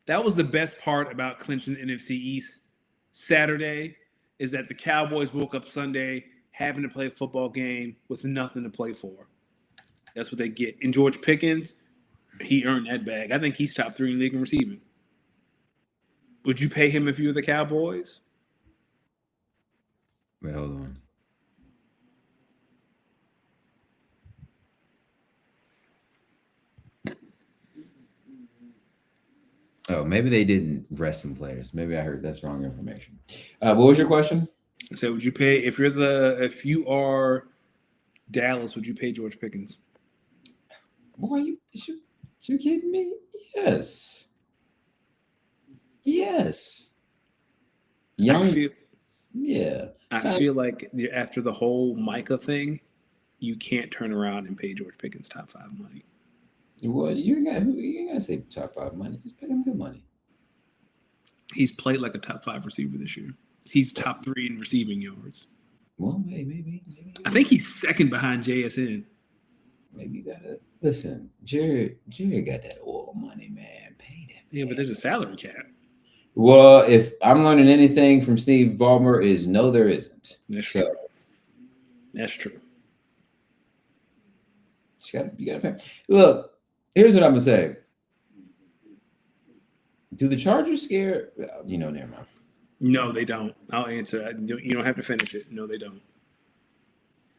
That was the best part about clinching the NFC East Saturday is that the Cowboys woke up Sunday having to play a football game with nothing to play for. That's what they get. And George Pickens, he earned that bag. I think he's top 3 in the league in receiving. Would you pay him if you were the Cowboys? Wait, hold on. Oh, maybe they didn't rest some players. Maybe I heard that's wrong information. What was your question? So would you pay if you are Dallas, would you pay George Pickens? Boy, you kidding me? Yes. Yes. Young. Yeah. I feel like after the whole Micah thing, you can't turn around and pay George Pickens top 5 money. Well, you ain't gotta say top 5 money. Just pay him good money. He's played like a top 5 receiver this year. He's top 3 in receiving yards. Well, maybe. I think he's second behind JSN. Maybe you gotta listen. Jerry got that oil money, man. Pay that. Yeah, but there's a salary cap. Well, if I'm learning anything from Steve Ballmer, is no, there isn't. That's true. That's true. You gotta pay. Look, here's what I'm gonna say. Do the Chargers scare? Never mind. No, they don't. I'll answer. You don't have to finish it. No, they don't.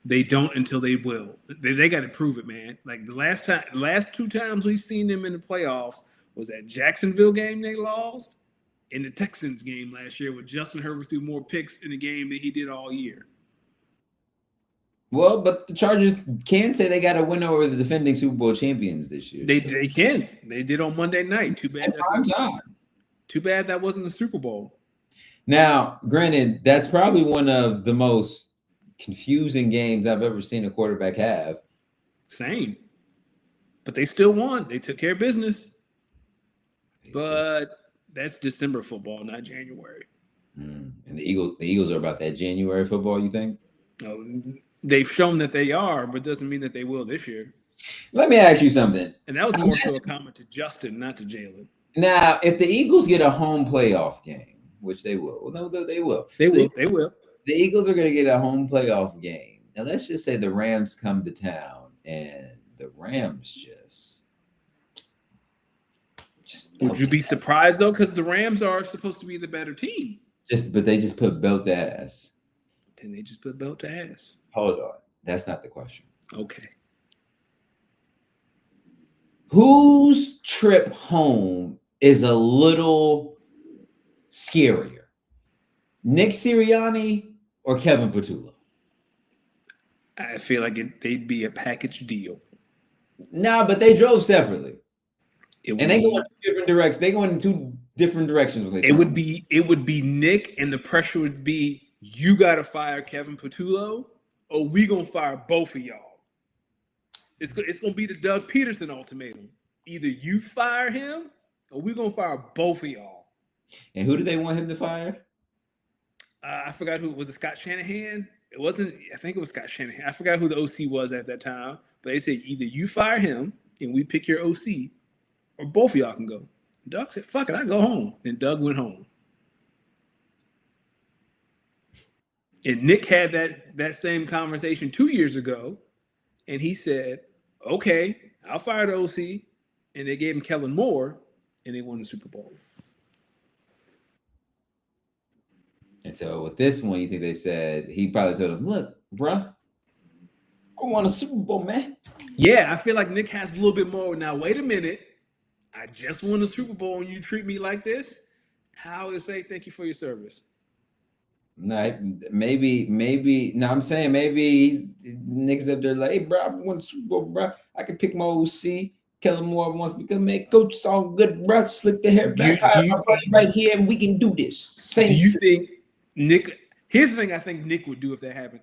They don't until they will. They got to prove it, man. Like the last 2 times we've seen them in the playoffs was that Jacksonville game they lost, and the Texans game last year where Justin Herbert threw more picks in the game than he did all year. Well, but the Chargers can say they got to win over the defending Super Bowl champions this year. They can. They did on Monday night. Too bad Too bad that wasn't the Super Bowl. Now, granted, that's probably one of the most confusing games I've ever seen a quarterback have. Same. But they still won. They took care of business. But that's December football, not January. And the Eagles are about that January football, you think? No, they've shown that they are, but doesn't mean that they will this year. Let me ask you something. And that was more so a comment to Justin, not to Jalen. Now, if the Eagles get a home playoff game, which they will. Well, no, they will. They will. The Eagles are going to get a home playoff game. And let's just say the Rams come to town and the Rams just would you be surprised, though? Because the Rams are supposed to be the better team. But they just put belt to ass. Then they just put belt to ass. Hold on. That's not the question. Okay. Whose trip home is a little scarier? Nick Sirianni or Kevin Patullo? I feel like they'd be a package deal. Nah, but they drove separately. And they go in 2 different directions. They go in 2 different directions. It would be Nick, and the pressure would be you got to fire Kevin Patullo, or we gonna fire both of y'all. It's gonna be the Doug Peterson ultimatum. Either you fire him, or we gonna fire both of y'all. And who do they want him to fire? I forgot who was it. Scott Shanahan? It wasn't. I think it was Scott Shanahan. I forgot who the OC was at that time. But they said either you fire him and we pick your OC, or both of y'all can go. Doug said, "Fuck it, I go home." And Doug went home. And Nick had that same conversation 2 years ago, and he said, "Okay, I'll fire the OC," and they gave him Kellen Moore, and they won the Super Bowl. And so with this one, you think they said he probably told him, "Look, bruh, I want a Super Bowl, man." Yeah, I feel like Nick has a little bit more. Now, wait a minute. I just won the Super Bowl and you treat me like this? How would I say thank you for your service? No, maybe. No, I'm saying maybe Nick's up there like, "Hey, bro, I won the Super Bowl, bro. I can pick my OC. Kellen Moore wants me to come make coach. It's all good, bro. Slick the hair back right here, and we can do this." Do you think Nick? Here's the thing I think Nick would do if that happened.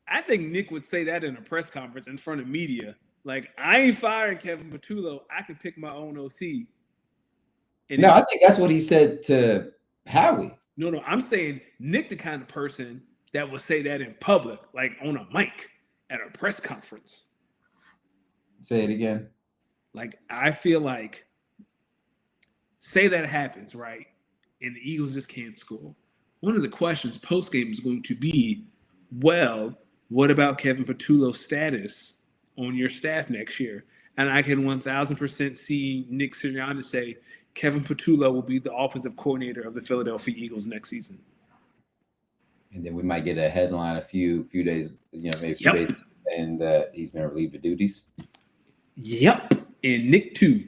I think Nick would say that in a press conference in front of media. Like, I ain't firing Kevin Patullo. I can pick my own OC. No, I think that's what he said to Howie. No, I'm saying Nick the kind of person that would say that in public, like on a mic at a press conference. Say it again. Like, I feel like, say that happens, right? And the Eagles just can't score. One of the questions post-game is going to be, well, what about Kevin Patullo's status on your staff next year? And I can 1,000% see Nick Sirianni say Kevin Patullo will be the offensive coordinator of the Philadelphia Eagles next season. And then we might get a headline a few days, maybe a few days, and he's been relieved of duties. Yep, and Nick too.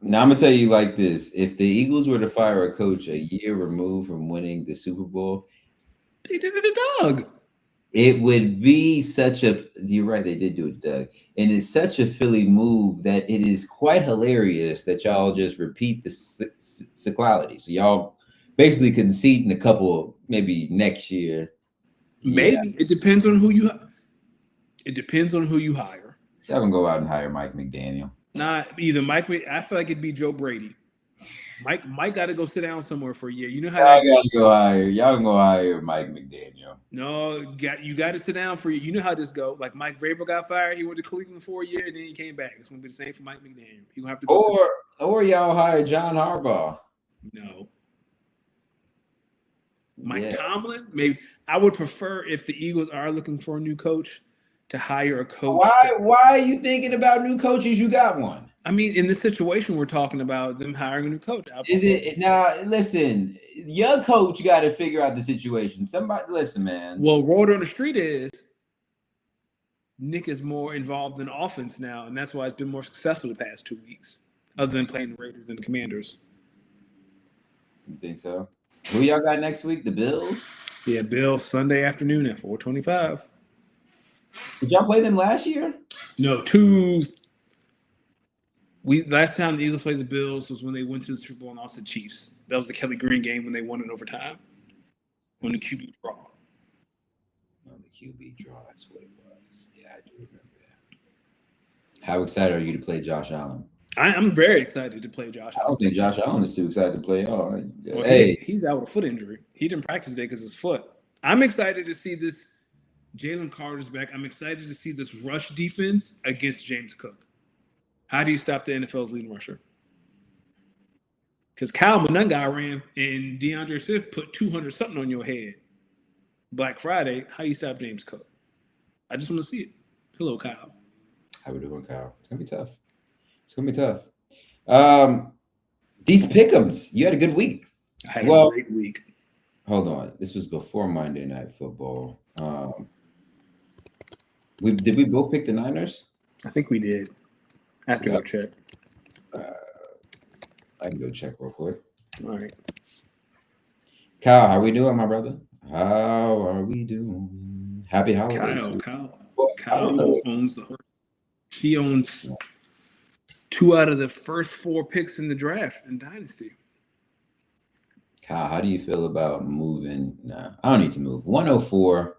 Now I'm gonna tell you like this: if the Eagles were to fire a coach a year removed from winning the Super Bowl, They did it to Doug. It would be such a. You're right. They did do it, Doug, and it's such a Philly move that it is quite hilarious that y'all just repeat the cyclicality. So y'all basically concede in a couple, maybe next year. Maybe it depends on who you. It depends on who you hire. Y'all gonna go out and hire Mike McDaniel. Not either Mike. I feel like it'd be Joe Brady. Mike got to go sit down somewhere for a year. You know how y'all gotta go hire. Y'all can go hire Mike McDaniel. No, you got to sit down for you. You know how this go. Like Mike Vrabel got fired. He went to Cleveland for a year, and then he came back. It's gonna be the same for Mike McDaniel. He gonna have to go. Or y'all hire John Harbaugh. No. Mike Tomlin, maybe. I would prefer if the Eagles are looking for a new coach to hire a coach. Why are you thinking about new coaches? You got one. I mean, in this situation, we're talking about them hiring a new coach. Is it now? Listen, your coach got to figure out the situation. Somebody, listen, man. Well, word on the street is Nick is more involved in offense now, and that's why it's been more successful the past 2 weeks, other than playing the Raiders and the Commanders. You think so? Who y'all got next week? The Bills? Yeah, Bills Sunday afternoon at 4:25. Did y'all play them last year? No, last time the Eagles played the Bills was when they went to the Super Bowl and lost the Chiefs. That was the Kelly Green game when they won in overtime. On the QB draw. On the QB draw, that's what it was. Yeah, I do remember that. How excited are you to play Josh Allen? I'm very excited to play Josh Allen. I don't think Josh Allen is too excited to play y'all. Well, he's out with a foot injury. He didn't practice today because of his foot. I'm excited to see this. Jalen Carter's back. I'm excited to see this rush defense against James Cook. How do you stop the NFL's leading rusher? Because Kyle Monunga ran and DeAndre Swift put 200 something on your head. Black Friday, how you stop James Cook? I just want to see it. Hello, Kyle. How we doing, Kyle? It's gonna be tough. These pick'ems, you had a good week. I had a great week. Hold on. This was before Monday Night Football. Did we both pick the Niners? I think we did. I have to go check. I can go check real quick. All right. Kyle, how we doing, my brother? How are we doing? Happy holidays. Kyle owns the horse. He owns 2 out of the first 4 picks in the draft in Dynasty. Kyle, how do you feel about moving? Nah, I don't need to move. 104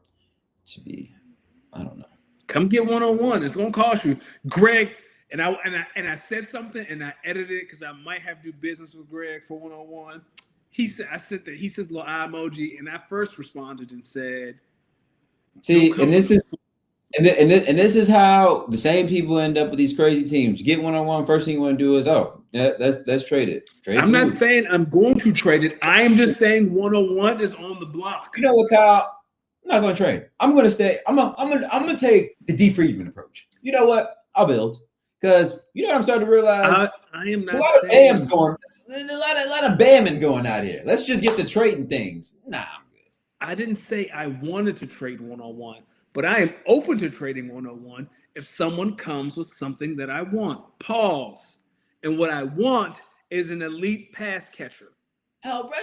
should be, I don't know. Come get 101. It's gonna cost you. Greg, and I said something and I edited it because I might have to do business with Greg for 101. He said little eye emoji, and I first responded and said, see, and this is how the same people end up with these crazy teams. You get 101, first thing you want to do is, let's trade it. I'm not saying I'm going to trade it. I am just saying 101 is on the block. You know what, Kyle? I'm not going to trade. I'm going to stay. I'm going to take the D. Friedman approach. You know what? I'll build. Because you know what I'm starting to realize? I am not. A lot of BAMs going. A lot of bamming going out here. Let's just get to trading things. Nah, I'm good. I didn't say I wanted to trade 101, but I am open to trading 101 if someone comes with something that I want. Pause. And what I want is an elite pass catcher. Hell, bro,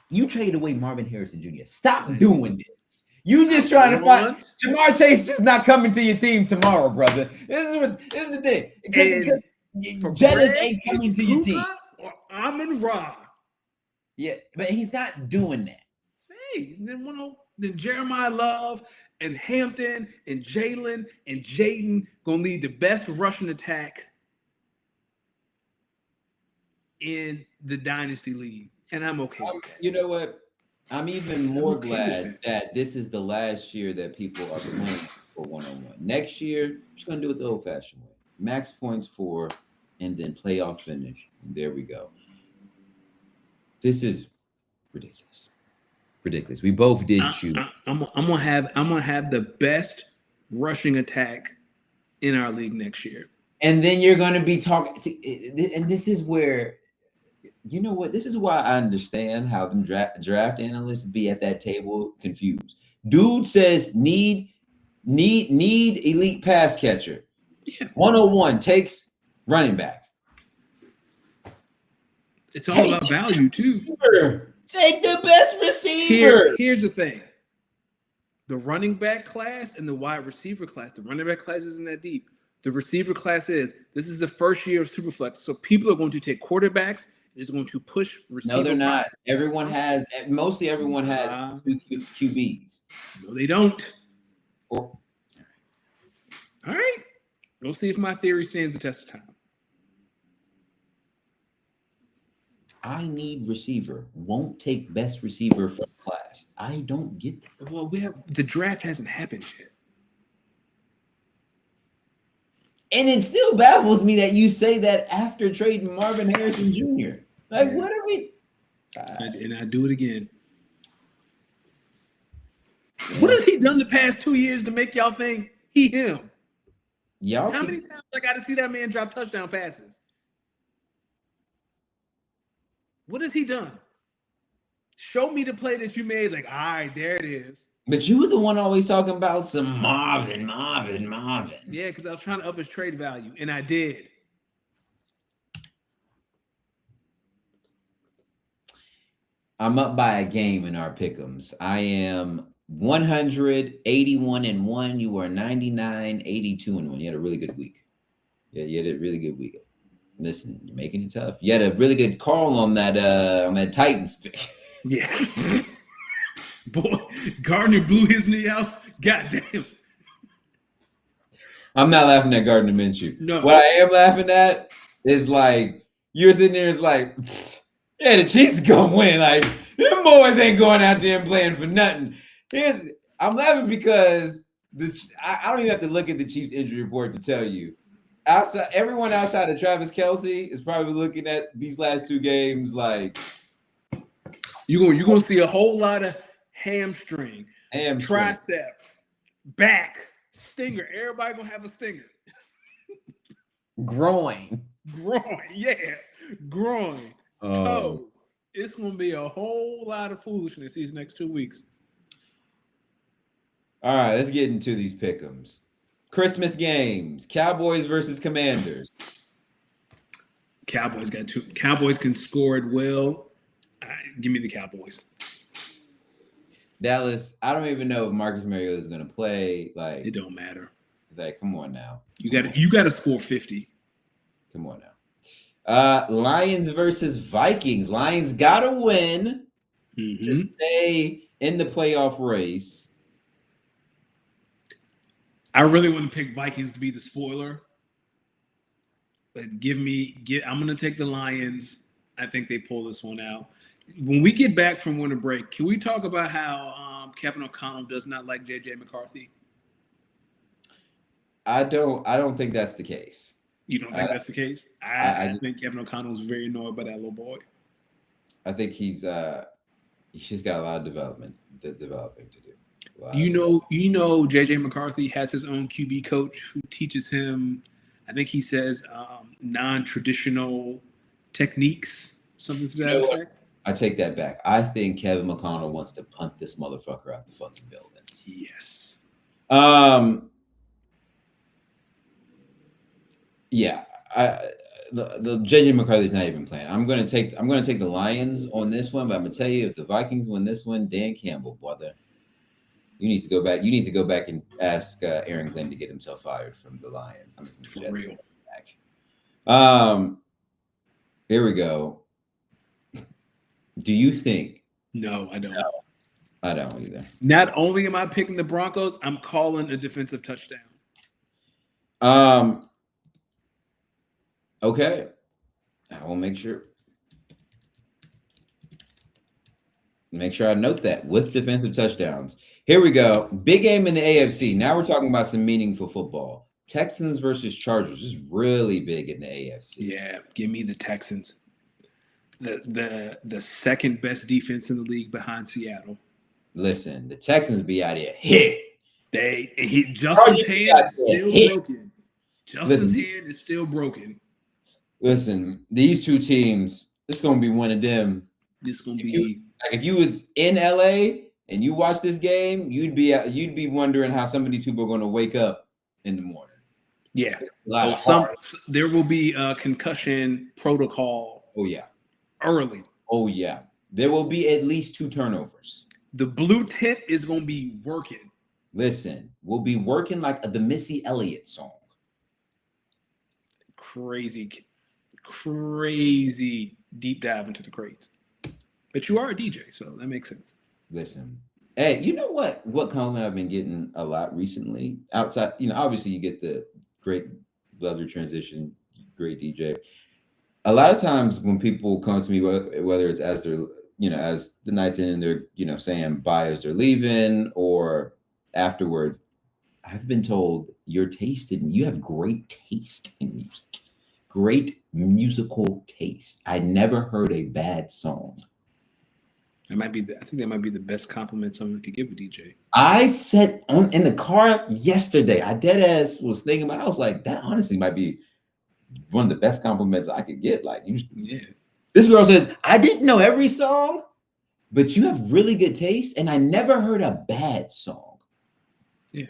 you traded away Marvin Harrison Jr. Stop doing this. You just trying to find Jamar Chase is not coming to your team tomorrow, brother. This is the thing. Jennings ain't coming to your team. Or Amon-Ra. Yeah, but he's not doing that. Hey, then Jeremiah Love and Hampton and Jalen and Jaden gonna lead the best rushing attack in the Dynasty League. And I'm okay with that. You know what? I'm even more glad that this is the last year that people are playing for 101. Next year, I'm just going to do it the old-fashioned way. Max points for, and then playoff finish. And there we go. This is ridiculous. Ridiculous. We both did shoot. I'm gonna have the best rushing attack in our league next year. And then you're going to be talking. And this is where, you know what? This is why I understand how them draft analysts be at that table confused. Dude says need elite pass catcher. Yeah. 101 takes running back. It's all about value too. Take the best receiver. Here's the thing. The running back class and the wide receiver class, the running back class isn't that deep. The receiver class is. This is the first year of Superflex. So people are going to take quarterbacks. Is going to push receiver. No, they're not. Mostly everyone has two QBs. No, they don't. Or, all right. We'll see if my theory stands the test of time. I need receiver. Won't take best receiver from class. I don't get that. Well, the draft hasn't happened yet. And it still baffles me that you say that after trading Marvin Harrison Jr. Like, what are we? And I do it again. Yeah. What has he done the past 2 years to make y'all think him? How many times I got to see that man drop touchdown passes? What has he done? Show me the play that you made. Like, all right, there it is. But you were the one always talking about some Marvin. Yeah, because I was trying to up his trade value, and I did. I'm up by a game in our pick'ems. I am 181-1. You are 99-82-1. You had a really good week. Yeah, you had a really good week. Listen, you're making it tough. You had a really good call on that Titans pick. Yeah. Boy, Gardner blew his knee out. Goddamn. I'm not laughing at Gardner Minshew. No. What I am laughing at is like you're sitting there is like, yeah, the Chiefs gonna win. Like them boys ain't going out there and playing for nothing. I'm laughing because I don't even have to look at the Chiefs injury report to tell you. Everyone outside of Travis Kelce is probably looking at these last two games like you're gonna see a whole lot of hamstring, tricep, back, stinger. Everybody gonna have a stinger. Groin, yeah, groin, toe. It's gonna be a whole lot of foolishness these next 2 weeks. All right, let's get into these pick'ems. Christmas games: Cowboys versus Commanders. Cowboys got two. Cowboys can score it well. Give me the Cowboys. Dallas, I don't even know if Marcus Mariota is going to play. Like, it don't matter. Like, come on now. You got to score 50. Come on now. Lions versus Vikings. Lions got to win to stay in the playoff race. I really want to pick Vikings to be the spoiler. But I'm going to take the Lions. I think they pull this one out. When we get back from winter break, can we talk about how Kevin O'Connell does not like J.J. McCarthy? I don't think that's the case. You don't think that's the case? I think Kevin O'Connell is very annoyed by that little boy. I think he's just got a lot of developing to do. You know, J.J. McCarthy has his own QB coach who teaches him, I think he says, non-traditional techniques, something to that effect. I take that back. I think Kevin McConnell wants to punt this motherfucker out the fucking building. Yes. Yeah. The JJ McCarthy's not even playing. I'm gonna take the Lions on this one, but I'm gonna tell you, if the Vikings win this one, Dan Campbell, brother, you need to go back. You need to go back and ask Aaron Glenn to get himself fired from the Lions. For real. Here we go. Do you think? No, I don't. No, I don't either. Not only am I picking the Broncos, I'm calling a defensive touchdown. Okay. I will make sure I note that with defensive touchdowns. Here we go. Big game in the AFC. Now we're talking about some meaningful football. Texans versus Chargers. This is really big in the AFC. Yeah, give me the Texans. The second best defense in the league behind Seattle. Listen, the Texans be out here hit. Justin's hand is still broken. Justin's hand is still broken. Listen, these two teams, this is gonna be one of them. This gonna be if you was in LA and you watch this game, you'd be wondering how some of these people are gonna wake up in the morning. Yeah, there will be a concussion protocol. Oh yeah, early. Oh yeah, There will be at least 2 turnovers. The blue tint is going to be working. Listen, we'll be working like the Missy Elliott song. Crazy deep dive into the crates. But you are a DJ, so that makes sense. Listen, hey, you know what? What compliment I've been getting a lot recently? Outside, obviously you get the great, love your transition, great DJ. A lot of times when people come to me, whether it's as they're, as the night's in and they're, saying bye as they're leaving or afterwards, I've been told you have great taste in music, great musical taste. I never heard a bad song. I think that might be the best compliment someone could give a DJ. I said in the car yesterday, I dead ass was thinking about it. I was like, that honestly might be one of the best compliments I could get. Like, this girl said, I didn't know every song, but you have really good taste, and I never heard a bad song. Yeah.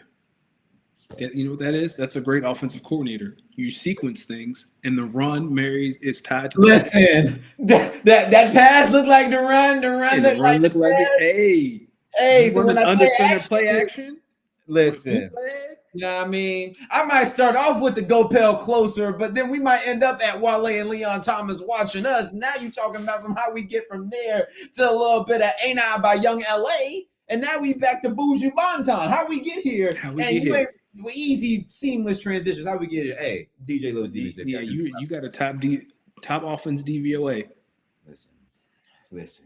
You know what that is? That's a great offensive coordinator. You sequence things, and the run is tied to the Listen, that pass looked like the run. The run looked like it. Hey, so when I play action, listen. You know what I mean? I might start off with the Go Pale Closer, but then we might end up at Wale and Leon Thomas watching us. Now you're talking about how we get from there to a little bit of Ain't I by Young LA, and now we back to Buju Banton. How we get here? Easy, seamless transitions. How we get here? Hey, DJ Lewis. Yeah, you got a top offense DVOA. Listen.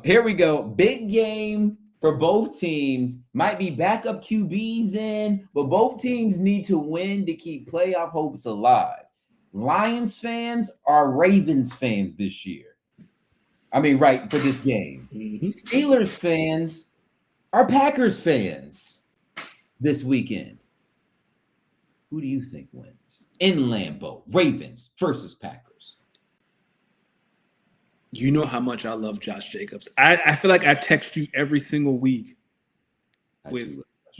Here we go. Big game for both teams. Might be backup QBs in, but both teams need to win to keep playoff hopes alive. Lions fans are Ravens fans this year. I mean, right, for this game. Mm-hmm. Steelers fans are Packers fans this weekend. Who do you think wins in Lambeau? Ravens versus Packers. You know how much I love Josh Jacobs. I feel like I text you every single week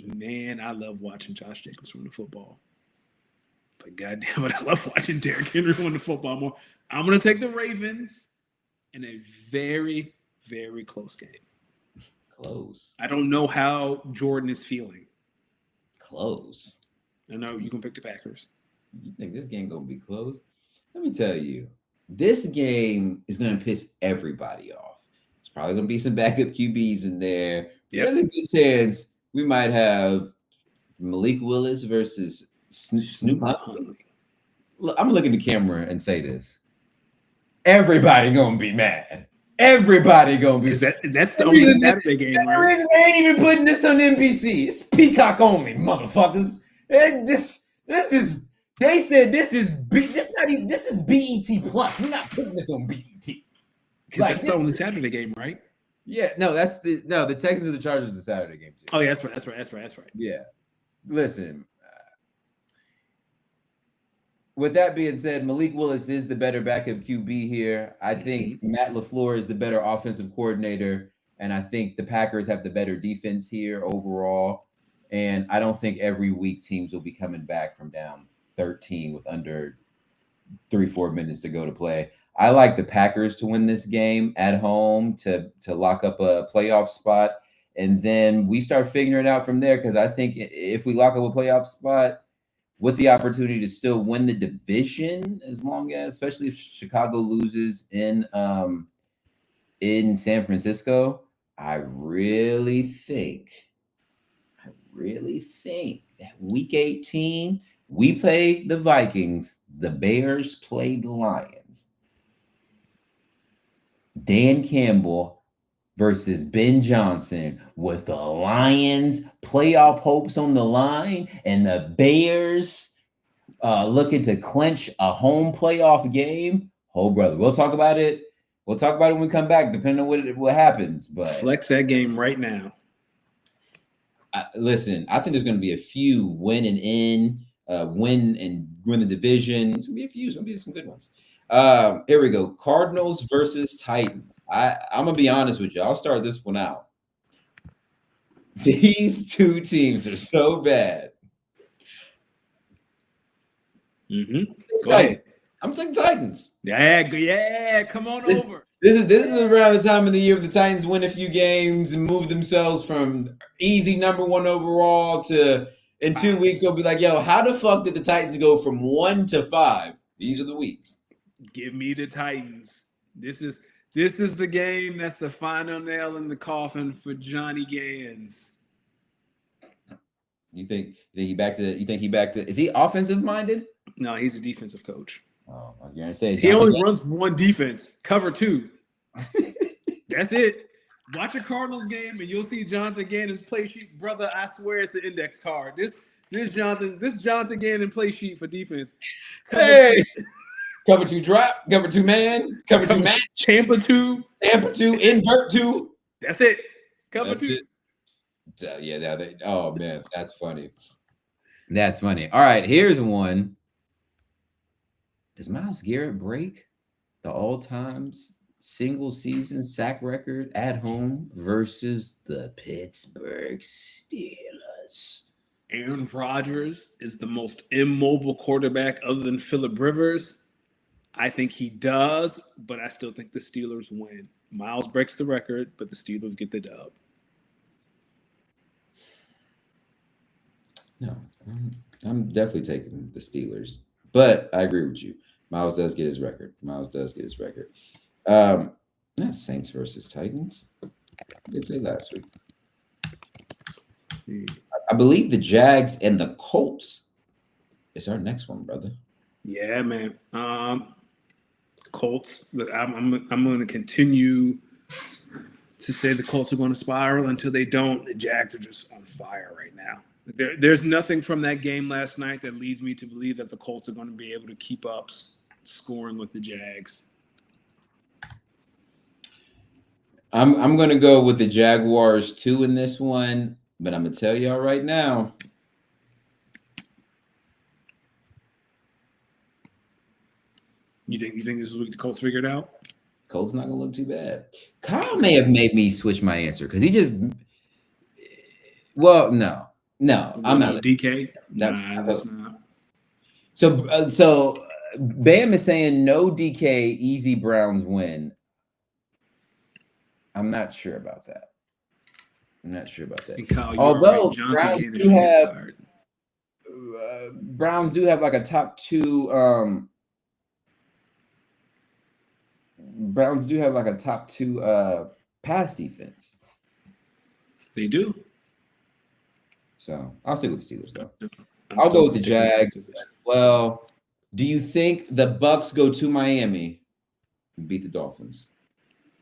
man, I love watching Josh Jacobs run the football. But goddamn it, I love watching Derrick Henry run the football more. I'm going to take the Ravens in a very, very close game. Close. I don't know how Jordan is feeling. Close. I know you can pick the Packers. You think this game going to be close? Let me tell you. This game is going to piss everybody off. There's probably going to be some backup QBs in there. Yep. There's a good chance we might have Malik Willis versus Snoop Huntley. Look, I'm looking at the camera and say this. Everybody going to be mad. Everybody going to be. That's the only Saturday game, right? The reason they ain't even putting this on NBC. It's Peacock only, motherfuckers. And this is. They said this is BET Plus. We're not putting this on BET. Because that's the only Saturday game, right? Yeah, no, the Texans and the Chargers is the Saturday game too. Oh yeah, that's right. Yeah. Listen. With that being said, Malik Willis is the better backup QB here. I think Matt LaFleur is the better offensive coordinator, and I think the Packers have the better defense here overall. And I don't think every week teams will be coming back from down 13 with under 3-4 minutes to go to play. I like the Packers to win this game at home to lock up a playoff spot. And then we start figuring it out from there, because I think if we lock up a playoff spot with the opportunity to still win the division, especially if Chicago loses in San Francisco, I really think that week 18, we play the Vikings, the Bears play the Lions. Dan Campbell versus Ben Johnson with the Lions playoff hopes on the line and the Bears looking to clinch a home playoff game. Oh, brother, we'll talk about it. We'll talk about it when we come back, depending on what happens. But flex that game right now. Listen, I think there's going to be a few win and win the division. It's going to be a few. It's going to be some good ones. Here we go. Cardinals versus Titans. I'm going to be honest with you. I'll start this one out. These two teams are so bad. Mm-hmm. Go ahead. I'm thinking Titans. Yeah, come on over. This is around the time of the year the Titans win a few games and move themselves from easy number 1 overall to in 2 weeks we'll be like, yo, how the fuck did the Titans go from 1 to 5? These are the weeks. Give me the Titans. This is the game that's the final nail in the coffin for Johnny Gans. You think he back to is he offensive minded? No, he's a defensive coach. Oh, I was gonna say he only runs one defense, cover 2. That's it. Watch a Cardinals game and you'll see Jonathan Gannon's play sheet. Brother, I swear it's an index card. This Jonathan Gannon play sheet for defense. Cover 2 drop, cover 2 man, cover 2 match, Tampa 2, invert 2. That's it. Cover 2. Oh man, that's funny. That's funny. All right, here's one. Does Myles Garrett break the all-time single season sack record at home versus the Pittsburgh Steelers? Aaron Rodgers is the most immobile quarterback other than Phillip Rivers. I think he does, but I still think the Steelers win. Myles breaks the record, but the Steelers get the dub. No, I'm definitely taking the Steelers, but I agree with you. Myles does get his record. That's Saints versus Titans. They played last week. Let's see. I believe the Jags and the Colts is our next one, brother. Yeah, man. Colts. I'm going to continue to say the Colts are going to spiral until they don't. The Jags are just on fire right now. There's nothing from that game last night that leads me to believe that the Colts are going to be able to keep up scoring with the Jags. I'm going to go with the Jaguars 2 in this one, but I'm going to tell y'all right now. You think this is what the Colts figured out? Colts not going to look too bad. Kyle may have made me switch my answer because he just – well, no, I'm not. DK? Nah, that's not. So Bam is saying no DK, easy Browns win. I'm not sure about that. Kyle, although Browns do have like a top 2 pass defense. They do. So I'll stick with the Steelers though. I'll go with the Jags as well. Do you think the Bucks go to Miami and beat the Dolphins?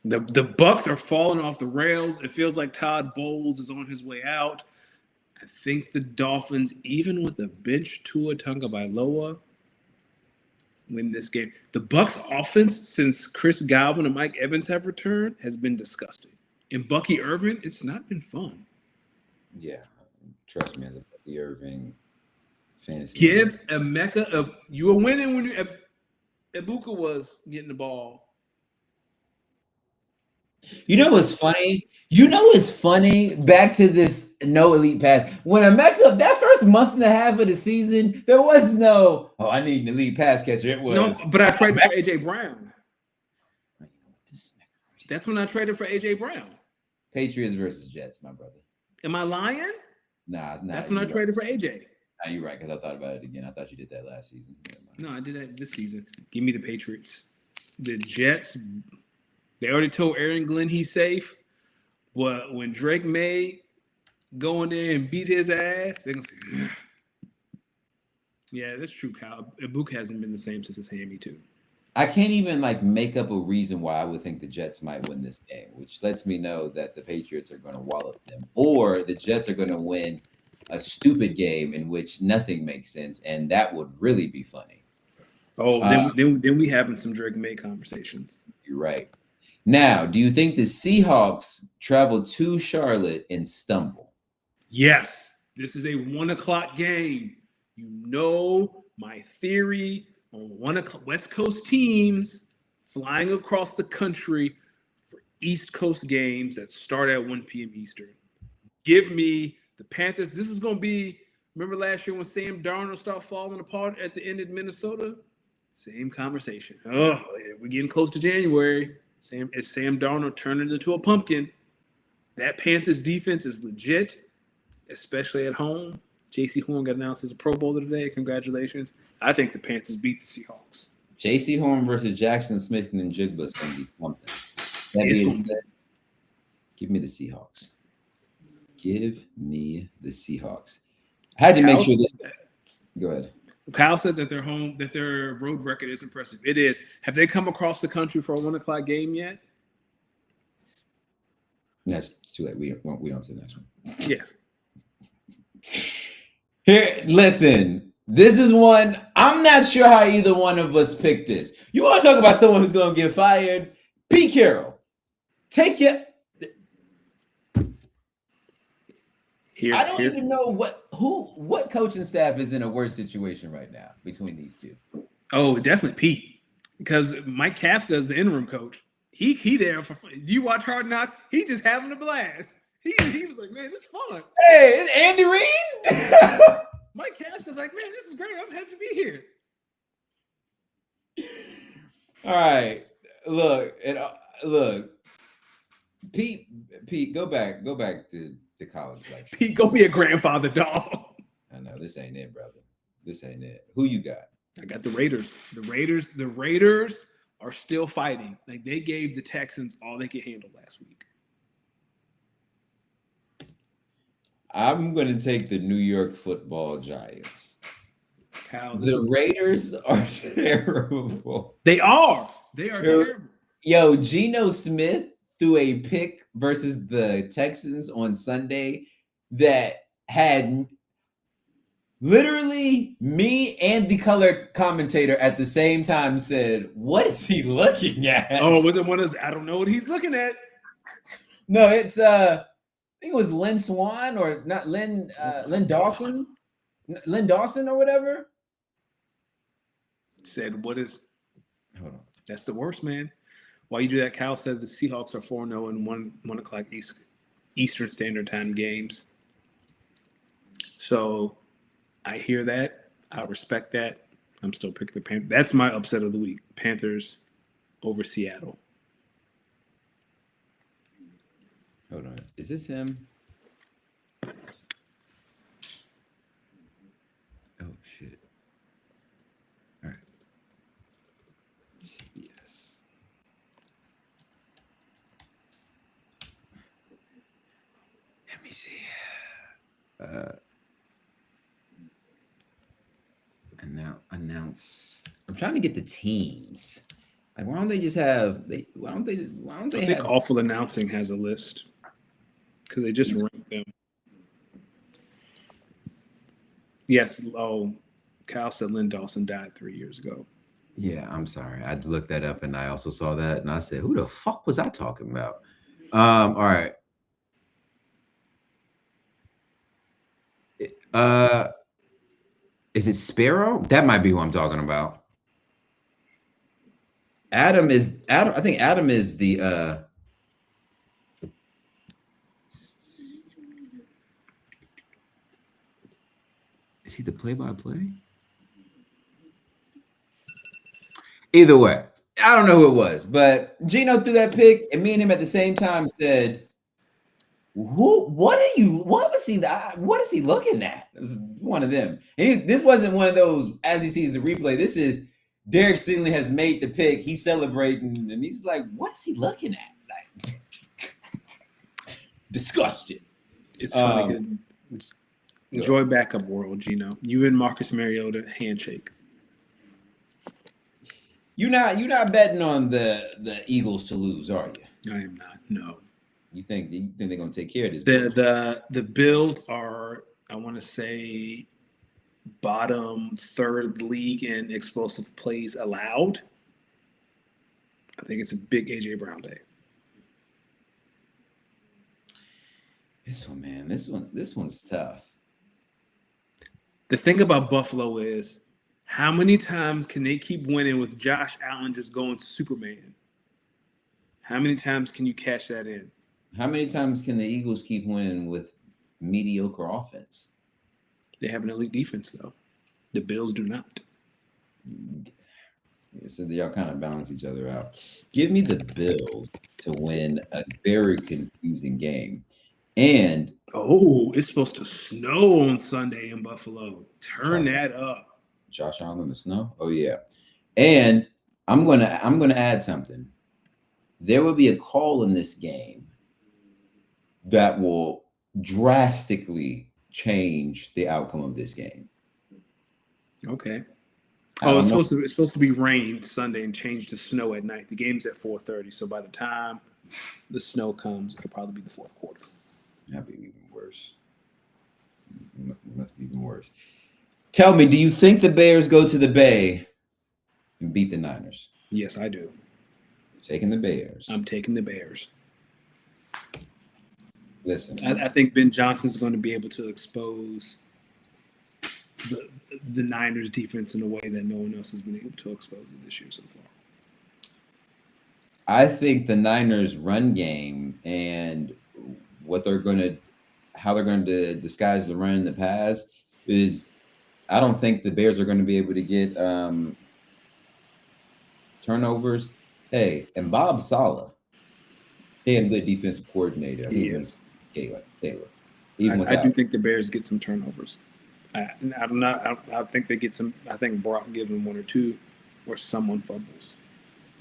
The Bucks are falling off the rails. It feels like Todd Bowles is on his way out. I think the Dolphins, even with a bench Tua Tagovailoa, win this game. The Bucks offense since Chris Godwin and Mike Evans have returned has been disgusting. And Bucky Irving, it's not been fun. Yeah, trust me, as a Bucky Irving fantasy. Give Emeka you were winning when Ibuka was getting the ball. You know what's funny? Back to this no elite pass. When Emeka, that first month and a half of the season, there was no, I need an elite pass catcher. It was. No, but I traded for A.J. Brown. That's when I traded for A.J. Brown. Patriots versus Jets, my brother. Am I lying? Nah. That's when I traded for A.J. Nah, you're right, because I thought about it again. I thought you did that last season. No, I did that this season. Give me the Patriots. The Jets, they already told Aaron Glenn he's safe. But when Drake May go in there and beat his ass, they're going to say, yeah, that's true, Kyle. Ibuka hasn't been the same since his hammy, too. I can't even make up a reason why I would think the Jets might win this game, which lets me know that the Patriots are going to wallop them, or the Jets are going to win a stupid game in which nothing makes sense, and that would really be funny. Oh, then we having some Drake May conversations. You're right. Now, do you think the Seahawks travel to Charlotte and stumble? Yes. This is a 1:00 game. You know my theory on West Coast teams flying across the country for East Coast games that start at 1 p.m. Eastern. Give me the Panthers. This is going to be, remember last year when Sam Darnold started falling apart at the end of Minnesota? Same conversation. Oh, we're getting close to January. Is Sam Darnold turning into a pumpkin? That Panthers defense is legit, especially at home. J.C. Horn got announced as a Pro Bowler today. Congratulations. I think the Panthers beat the Seahawks. J.C. Horn versus Jackson Smith and Jigba is going to be something. That It's being gonna be- said, give me the Seahawks. Give me the Seahawks. I had to make sure this. Go ahead. Kyle said that their road record is impressive. It is. Have they come across the country for a 1:00 game yet? That's too late. We on to the next one. Yeah. Here, listen. This is one. I'm not sure how either one of us picked this. You want to talk about someone who's going to get fired? Pete Carroll. Take your. I don't even know what coaching staff is in a worse situation right now between these two. Oh, definitely Pete, because Mike Kafka is the interim coach. He there for. You watch Hard Knocks? He just having a blast. He was like, man, this is fun. Hey, it's Andy Reid. Mike Kafka's like, man, this is great. I'm happy to be here. All right, look. Pete, go back to the college lecture. Pete, go be a grandfather, dog. I know this ain't it, brother. This ain't it. Who you got? I got the Raiders. The Raiders are still fighting. Like they gave the Texans all they could handle last week. I'm going to take the New York Football Giants. Kyle, the Raiders are terrible. They are. They are terrible. Yo, Geno Smith threw a pick versus the Texans on Sunday that had literally me and the color commentator at the same time said, "What is he looking at?" Oh, was it one of those? I don't know what he's looking at. No, it's I think it was Lynn Swan or not Lynn Dawson. Lynn Dawson or whatever. Said, what is hold on. That's the worst, man. While you do that, Cal said the Seahawks are 4-0 in 1:00 Eastern Standard Time games. So I hear that. I respect that. I'm still picking the Panthers. That's my upset of the week. Panthers over Seattle. Hold on. Is this him? Oh, shit. All right. Yes. Let me see. Announce. I'm trying to get the teams. Like, why don't they just have? Why don't they? I think Awful Announcing has a list because they just ranked them. Yes. Oh, Kyle said Lynn Dawson died 3 years ago. Yeah, I'm sorry. I looked that up and I also saw that and I said, "Who the fuck was I talking about?" All right. Is it Sparrow? That might be who I'm talking about. Adam. I think Adam is the is he the play-by-play? Either way, I don't know who it was, but Geno threw that pick, and me and him at the same time said, what is he looking at?" This is one of them. This wasn't one of those as he sees the replay. This is Derek Stingley has made the pick. He's celebrating, and he's like, "What is he looking at?" Like, disgusted. It's funny. Enjoy backup world, Geno. You and Marcus Mariota handshake. You're not betting on the Eagles to lose, are you? I am not. No. You think they're gonna take care of this? The Bills are, I want to say, bottom third league in explosive plays allowed. I think it's a big AJ Brown day. This one, man. This one's tough. The thing about Buffalo is, how many times can they keep winning with Josh Allen just going Superman? How many times can you cash that in? How many times can the Eagles keep winning with mediocre offense? They have an elite defense, though. The Bills do not. So y'all kind of balance each other out. Give me the Bills to win a very confusing game. And Oh, it's supposed to snow on Sunday in Buffalo. Turn that up. Josh Allen in the snow. Oh yeah. And I'm gonna add something. There will be a call in this game that will drastically change the outcome of this game. Okay. I Oh, don't know. it's supposed to be rain Sunday and change to snow at night. The game's at 4:30, so by the time the snow comes, it'll probably be the fourth quarter. That'd be even worse. Must be even worse. Tell me, do you think the Bears go to the Bay and beat the Niners? Yes, I do. You're taking the Bears. I'm taking the Bears. Listen, I think Ben Johnson's going to be able to expose the Niners defense in a way that no one else has been able to expose it this year so far. I think the Niners run game and how they're going to disguise the run in the pass is, I don't think the Bears are going to be able to get turnovers. Hey, and Bob Saleh, they have a good defensive coordinator. He is. Taylor. I do think the Bears get some turnovers. I think they get some. I think Brock gives them one or two, or someone fumbles.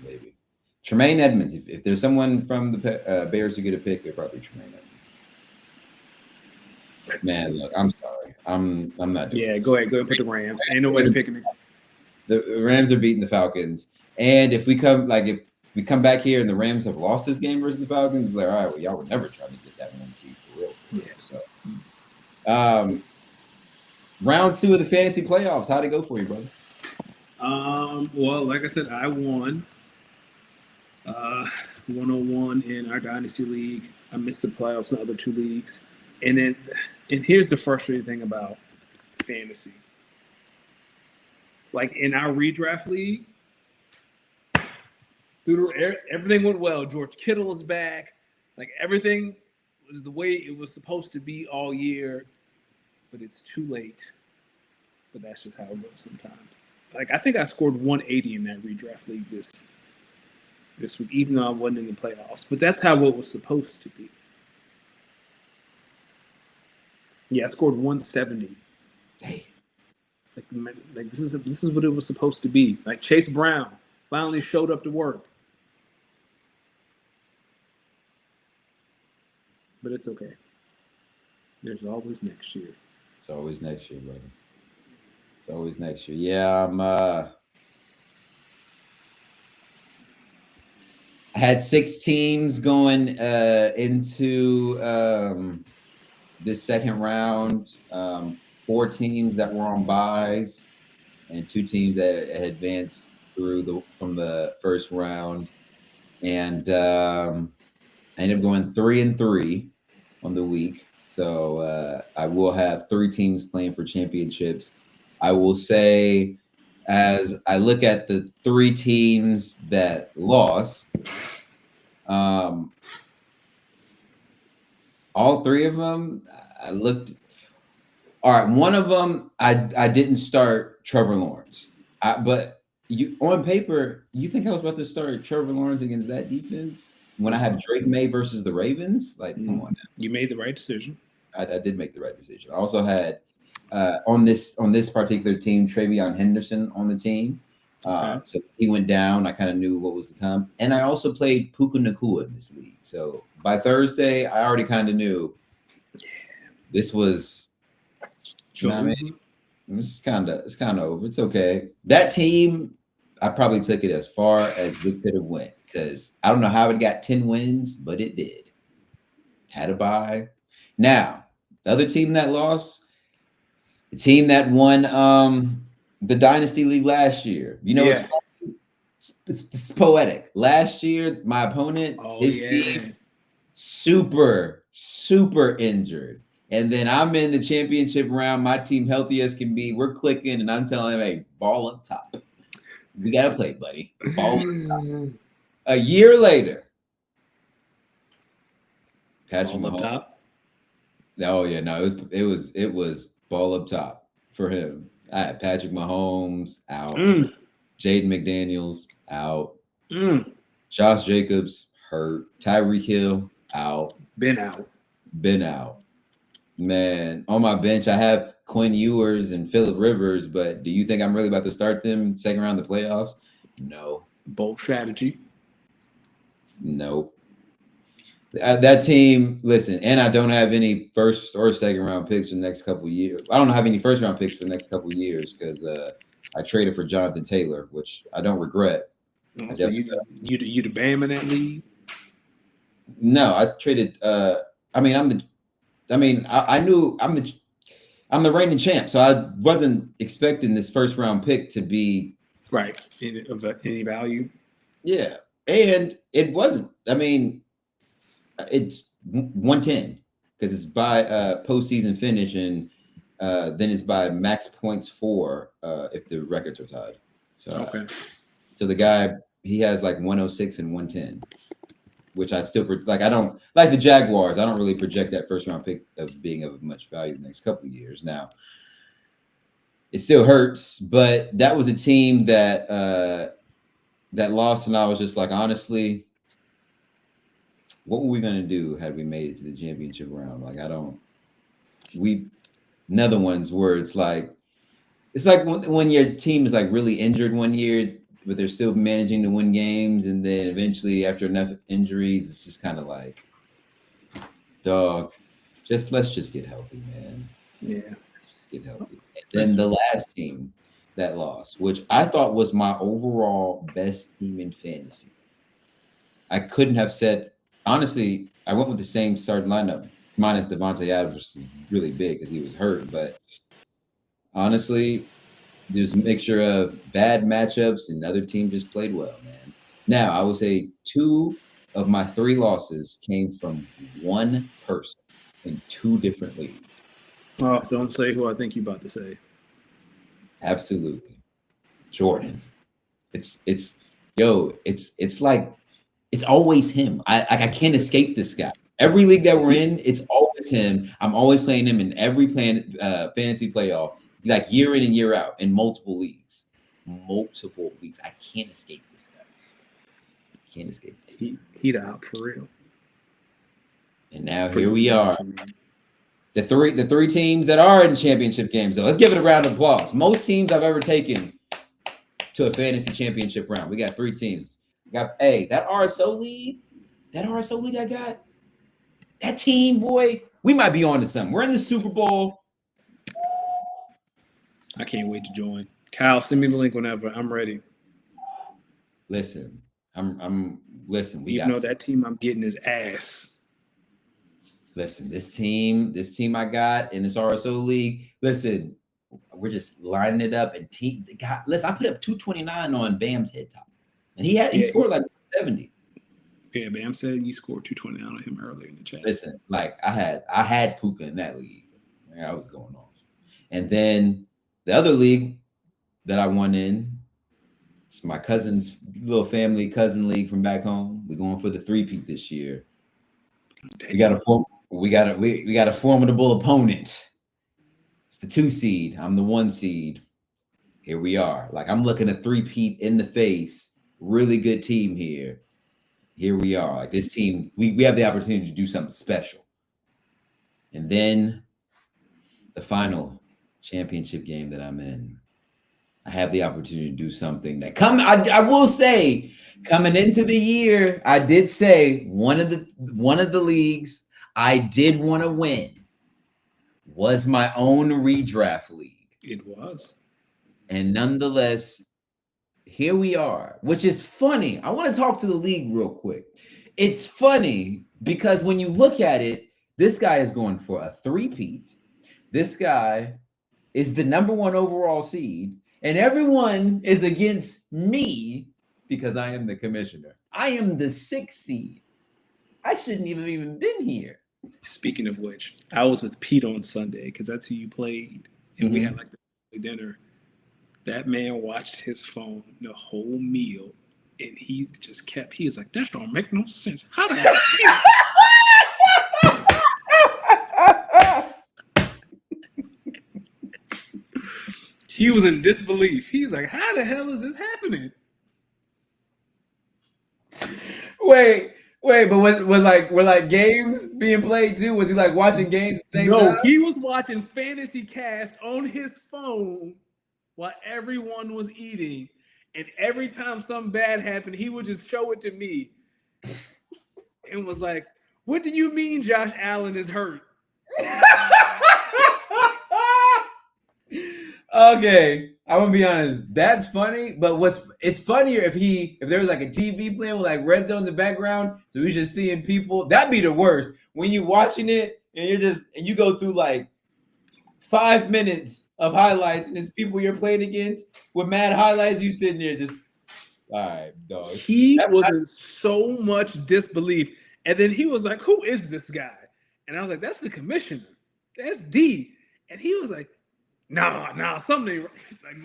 Maybe Tremaine Edmonds. If there's someone from the Bears who get a pick, they're probably Tremaine Edmonds. Man, look, I'm sorry. I'm not doing this. Go ahead, pick the Rams. Ain't nobody picking it. The Rams are beating the Falcons, and if we come back here and the Rams have lost this game versus the Falcons, it's like, all right, well, y'all were never trying to get that one seed for real. So, round 2 of the fantasy playoffs. How'd it go for you, brother? Well, like I said, I won 101 in our dynasty league. I missed the playoffs in the other 2 leagues, and here's the frustrating thing about fantasy. Like in our redraft league, everything went well. George Kittle is back. Like everything was the way it was supposed to be all year, but it's too late. But that's just how it goes sometimes. Like I think I scored 180 in that redraft league this week, even though I wasn't in the playoffs. But that's how it was supposed to be. Yeah, I scored 170. Hey. Like this is what it was supposed to be. Like Chase Brown finally showed up to work. But it's okay. There's always next year. It's always next year, brother. It's always next year. Yeah, I had 6 teams going into this second round. 4 teams that were on buys, and 2 teams that had advanced from the first round. And I ended up going 3-3 on the week. So I will have 3 teams playing for championships. I will say, as I look at the 3 teams that lost, all 3 of them, I looked. All right, one of them, I didn't start Trevor Lawrence, but on paper, you think I was about to start Trevor Lawrence against that defense when I have Drake May versus the Ravens? Like, come on now. You made the right decision. I did make the right decision. I also had on this particular team, Travion Henderson on the team. Okay. So he went down. I kind of knew what was to come. And I also played Puka Nacua in this league. So by Thursday, I already kind of knew this was, you know what I mean? It's kind of over. It's okay. That team, I probably took it as far as it could have went, because I don't know how it got 10 wins, but it did. Had a bye. Now, the other team that lost, the team that won the Dynasty League last year. You know, it's poetic. Last year, my opponent, his team, super, super injured. And then I'm in the championship round. My team healthy as can be. We're clicking, and I'm telling him, hey, ball up top. We got to play, buddy. Ball up top. A year later, Patrick Mahomes. Up top? Oh, yeah, no, it was ball up top for him. I had Patrick Mahomes out. Jaden McDaniels out. Mm, Josh Jacobs hurt. Tyreek Hill out. been out. Been out. Man, on my bench, I have Quinn Ewers and Phillip Rivers, but do you think I'm really about to start them second round of the playoffs? No. Bold strategy. No. That team, listen, and I don't have any first or second round picks for the next couple of years. I don't have any first round picks for the next couple of years because I traded for Jonathan Taylor, which I don't regret. Oh, so you the Bam in that league? No, I traded. I knew I'm the reigning champ, so I wasn't expecting this first round pick to be right of any value. Yeah, and it wasn't. I mean, it's 110 because it's by postseason finish, and then it's by max points for if the records are tied. So okay. So the guy he has like 106 and 110, which I still like. I don't like the Jaguars. I don't really project that first round pick of being of much value the next couple of years. Now, it still hurts, but that was a team that that lost, and I was just like, honestly, what were we gonna do had we made it to the championship round? Like, another ones where it's like when your team is like really injured one year, but they're still managing to win games, and then eventually after enough injuries, it's just kind of like, dog, let's just get healthy, man. Yeah, just get healthy. And then the last team that lost, which I thought was my overall best team in fantasy. I couldn't have said, honestly, I went with the same starting lineup, minus Devontae Adams, which is really big because he was hurt. But honestly, there's a mixture of bad matchups and other team just played well, man. Now, I would say 2 of my 3 losses came from one person in 2 different leagues. Oh, don't say who I think you're about to say. Absolutely. Jordan. It's like it's always him. I can't escape this guy. Every league that we're in, it's always him. I'm always playing him in every fantasy playoff, like year in and year out in multiple leagues. I can't escape this guy. Can't escape this guy. He out for real. And now here we are. The three teams that are in championship games, though. Let's give it a round of applause. Most teams I've ever taken to a fantasy championship round. We got 3 teams. We got that RSO league I got. That team, boy, we might be on to something. We're in the Super Bowl. I can't wait to join. Kyle, send me the link whenever. I'm ready. Listen, I'm listen. You know that team I'm getting is ass. Listen, this team I got in this RSO league. Listen, we're just lining it up and listen, I put up 229 on Bam's head top, and he scored like 70. Yeah, Bam said you scored 229 on him earlier in the chat. Listen, like I had Puka in that league. I was going off, and then the other league that I won in, it's my cousin's little family cousin league from back home. We're going for the 3-peat this year. We got a formidable opponent. It's the 2 seed. I'm the 1 seed. Here we are. Like, I'm looking at 3-peat in the face. Really good team here. Here we are. Like, this team, we have the opportunity to do something special. And then the final championship game that I'm in, I have the opportunity to do something that I will say, coming into the year, I did say one of the leagues I did want to win was my own redraft league. It was. And nonetheless, here we are, which is funny. I want to talk to the league real quick. It's funny because when you look at it, this guy is going for a 3-peat. This guy is the number 1 overall seed, and everyone is against me because I am the commissioner. I am the 6th seed. I shouldn't even been here. Speaking of which, I was with Pete on Sunday because that's who you played, and we had like the dinner. That man watched his phone the whole meal, and he was like, "That don't make no sense. How the hell?" He was in disbelief. He's like, "How the hell is this happening?" happening? Wait, but were like games being played too? Was he like watching games at the same time? No, he was watching Fantasy Cast on his phone while everyone was eating. And every time something bad happened, he would just show it to me and was like, "What do you mean Josh Allen is hurt?" Okay, I'm gonna be honest. That's funny, but it's funnier if there was like a TV playing with like red zone in the background, so you're just seeing people. That'd be the worst when you watching it and you go through like 5 minutes of highlights and it's people you're playing against with mad highlights. You sitting there just, all right, dog. He was in so much disbelief, and then he was like, "Who is this guy?" And I was like, "That's the commissioner. That's D." And he was like, Nah, something ain't right. He's like,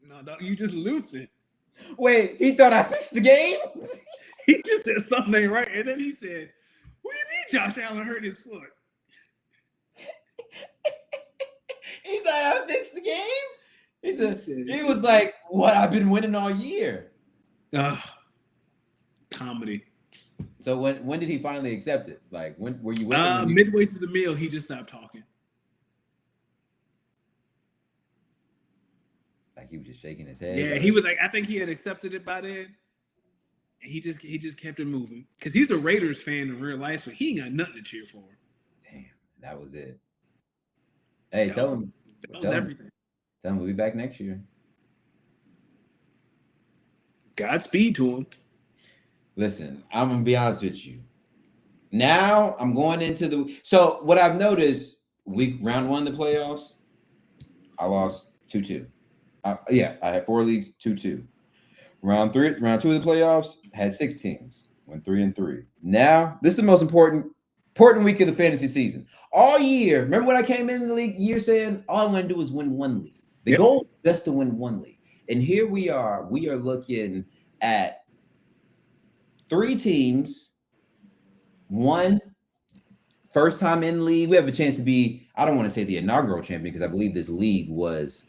no, you just lose it. Wait, he thought I fixed the game? He just said something ain't right. And then he said, "What do you mean Josh Allen hurt his foot?" He thought I fixed the game? He was like, what? I've been winning all year. Comedy. So when did he finally accept it? Like, when were you winning? Midway through the meal, he just stopped talking. Like he was just shaking his head. Yeah, he was like, I think he had accepted it by then. And he just kept it moving. Because he's a Raiders fan in real life, so he ain't got nothing to cheer for. Damn, that was it. Hey, tell him. That was everything. Tell him we'll be back next year. Godspeed to him. Listen, I'm gonna be honest with you. Now I'm going into so what I've noticed, round one of the playoffs, I lost 2-2. I had 4 leagues, 2-2. Round two of the playoffs, had 6 teams, went 3-3. Now, this is the most important week of the fantasy season. All year, remember when I came in the league year saying all I want to do is win 1 league. The goal is just to win 1 league. And here we are looking at 3 teams, 1 first time in the league. We have a chance to be, I don't want to say the inaugural champion because I believe this league was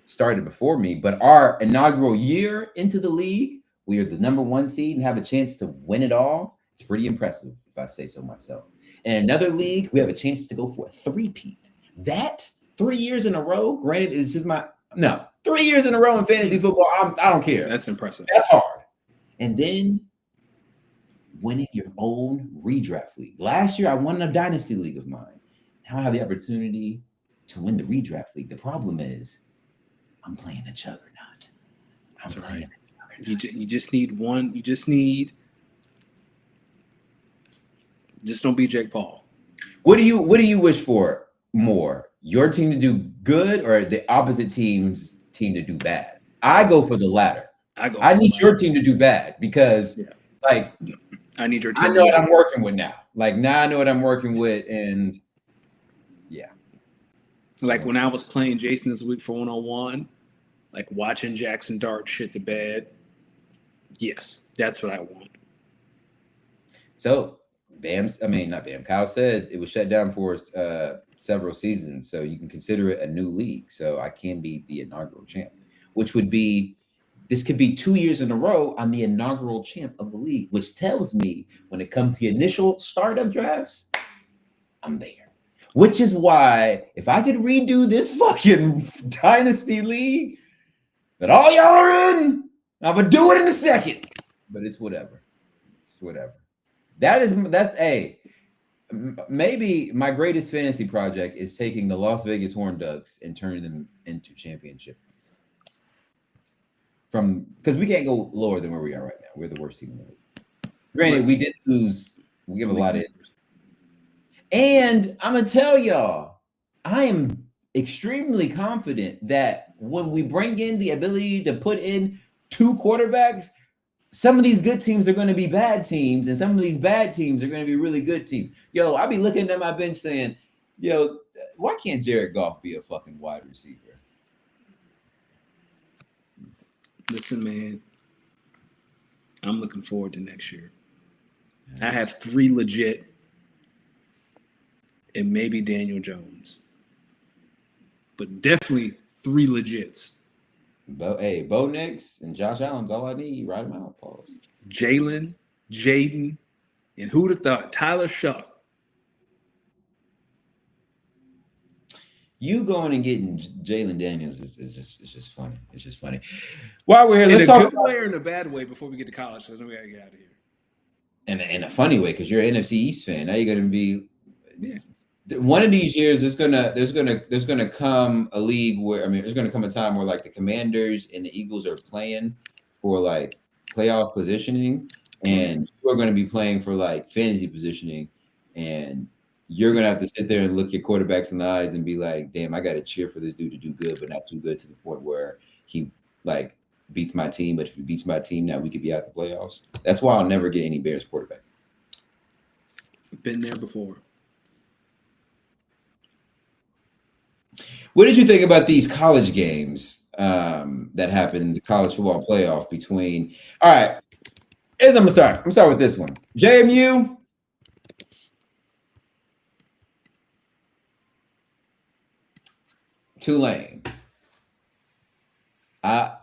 started before me, but our inaugural year into the league, we are the number 1 seed and have a chance to win it all. It's pretty impressive, if I say so myself. In another league, we have a chance to go for a three-peat. That 3 years in a row, granted, is just 3 years in a row in fantasy football, I don't care. That's impressive. That's hard. And then winning your own redraft league. Last year, I won a dynasty league of mine. Now I have the opportunity to win the redraft league. The problem is I'm playing a juggernaut. That's right. You just need one. You just don't be Jake Paul. What do you wish for more? Your team to do good or the opposite team's team to do bad? I go for the latter. I need your team to do bad because I need your team. I know what I'm working with now. Like now I know what I'm working with, and like when I was playing Jason this week for 101, like watching Jackson Dart shit the bed. Yes, that's what I want. So Kyle said it was shut down for several seasons, so you can consider it a new league. So I can be the inaugural champ, which would be, this could be 2 years in a row I'm the inaugural champ of the league, which tells me when it comes to the initial startup drafts, I'm there. Which is why if I could redo this fucking dynasty league that all y'all are in, I would do it in a second. But it's whatever. Maybe my greatest fantasy project is taking the Las Vegas Horned Ducks and turning them into championship. Because we can't go lower than where we are right now. We're the worst team in the league. Granted, we did lose. We give a lot of. And I'm gonna tell y'all, I am extremely confident that when we bring in the ability to put in 2 quarterbacks, some of these good teams are going to be bad teams, and some of these bad teams are going to be really good teams. Yo, I'll be looking at my bench saying, yo, why can't Jared Goff be a fucking wide receiver? Listen, man, I'm looking forward to next year. I have 3 legit and maybe Daniel Jones, but definitely 3 legits. Bo Nix and Josh Allen's all I need. Write them out. Pause. Jalen, Jaden, and who'd have thought? Tyler Shuck. You going and getting Jalen Daniels is just funny. It's just funny. While we're here, In let's a talk good way or in a bad way before we get to college. So then we gotta get out of here. in a funny way because you're an NFC East fan. Now you're going to be. Yeah. One of these years, there's gonna come a league where there's gonna come a time where like the Commanders and the Eagles are playing for like playoff positioning, and you're gonna be playing for like fantasy positioning, and you're gonna have to sit there and look your quarterbacks in the eyes and be like, damn, I gotta cheer for this dude to do good, but not too good to the point where he like beats my team. But if he beats my team, now we could be out the playoffs. That's why I'll never get any Bears quarterback. Been there before. What did you think about these college games that happened in the college football playoff between? All right, I'm gonna start. I'm gonna start with this one. JMU. Tulane.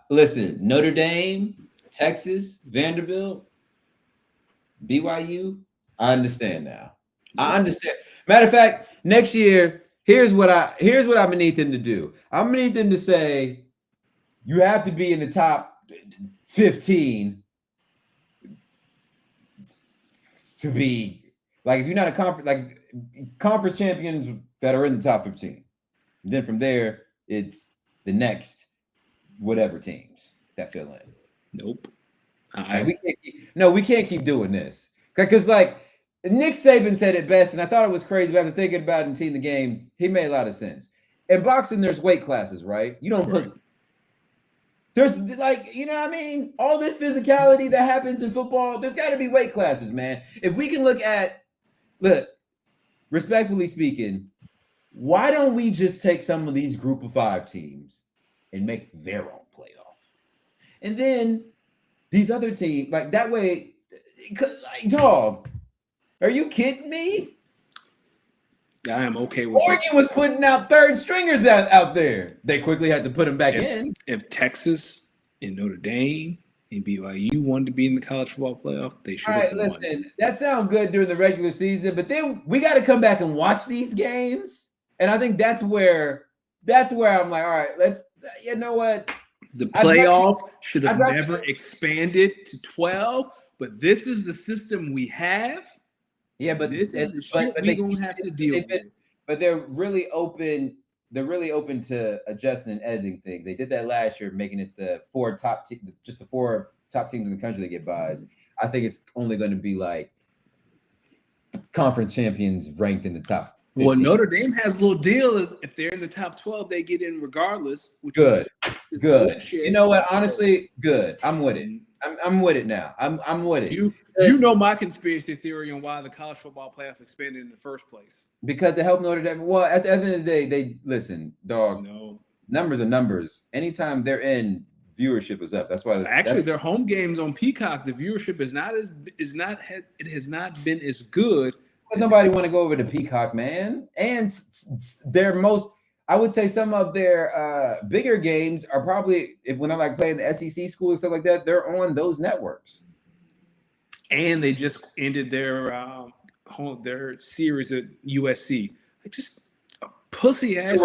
Listen, Notre Dame, Texas, Vanderbilt, BYU. I understand now. I understand. Matter of fact, next year. Here's what I'm gonna need them to do. I'm gonna need them to say you have to be in the top 15 to be like if you're not a conference champions that are in the top 15. And then from there, it's the next whatever teams that fill in. Nope. We can't keep doing this because like. Nick Saban said it best, and I thought it was crazy. But after thinking about it and seeing the games, he made a lot of sense. In boxing, there's weight classes, right? You don't put there's like, you know what I mean? All this physicality that happens in football, there's got to be weight classes, man. If we can look, respectfully speaking, why don't we just take some of these group of 5 teams and make their own playoff? And then these other teams, like that way, like, dog. Are you kidding me? I am okay with Oregon was putting out third stringers out there. They quickly had to put them back in. If Texas and Notre Dame and BYU wanted to be in the college football playoff, they should have won. Listen, that sounds good during the regular season, but then we got to come back and watch these games. And I think that's where I'm like, all right, you know what? The playoff should have never expanded to 12, but this is the system we have. Yeah, but this is the shit we're gonna have to deal with. But they're really open. They're really open to adjusting and editing things. They did that last year, making it the 4 top just the 4 top teams in the country that get buys. I think it's only going to be like conference champions ranked in the top 15. Well, Notre Dame has a little deal is if they're in the top 12, they get in regardless. Good. You know what? Honestly, good. I'm with it. I'm with it now. I'm with it. You know my conspiracy theory on why the college football playoff expanded in the first place. Because to help Notre Dame. Well, at the end of the day, they listen, dog. No. Numbers are numbers. Anytime they're in, viewership is up. That's why actually their home games on Peacock, the viewership has not been as good. Nobody want to go over to Peacock, man. And I would say some of their bigger games are probably when they're like playing the SEC school and stuff like that, they're on those networks. And they just ended their series at USC. Like just a pussy ass.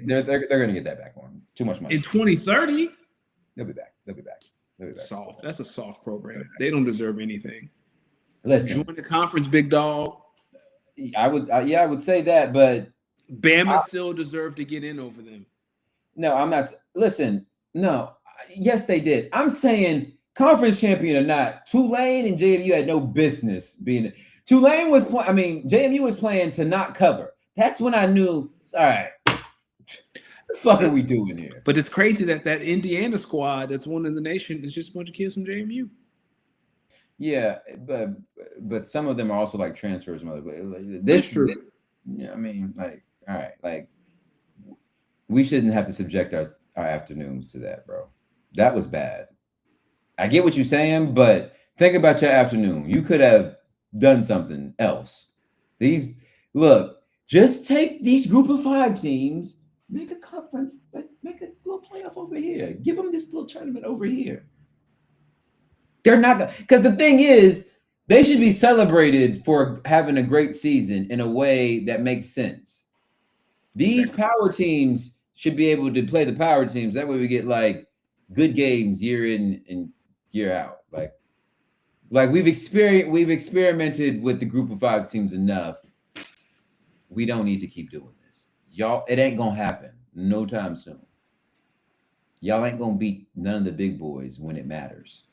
They're going to get that back on. Too much money. In 2030, they'll be back. Soft. That's a soft program. They don't deserve anything. Listen, join the conference, big dog. I would say that, but Bama still deserved to get in over them. No, I'm not. Listen, no. Yes, they did. I'm saying conference champion or not, Tulane and JMU had no business being. Tulane was playing. JMU was playing to not cover. That's when I knew. All right, what the fuck are we doing here? But it's crazy that Indiana squad that's one in the nation is just a bunch of kids from JMU. Yeah, but some of them are also like transfers. That's true. Yeah, I mean, like, all right, like we shouldn't have to subject our afternoons to that, bro. That was bad. I get what you're saying, but think about your afternoon. You could have done something else. Just take these group of 5 teams, Make a conference, make a little playoff over here. Give them this little tournament over here. They're not gonna, because the thing is, they should be celebrated for having a great season in a way that makes sense. These power teams should be able to play the power teams. That way we get like good games year in and year out. Like we've experimented with the group of 5 teams enough. We don't need to keep doing this. Y'all, it ain't gonna happen no time soon. Y'all ain't gonna beat none of the big boys when it matters.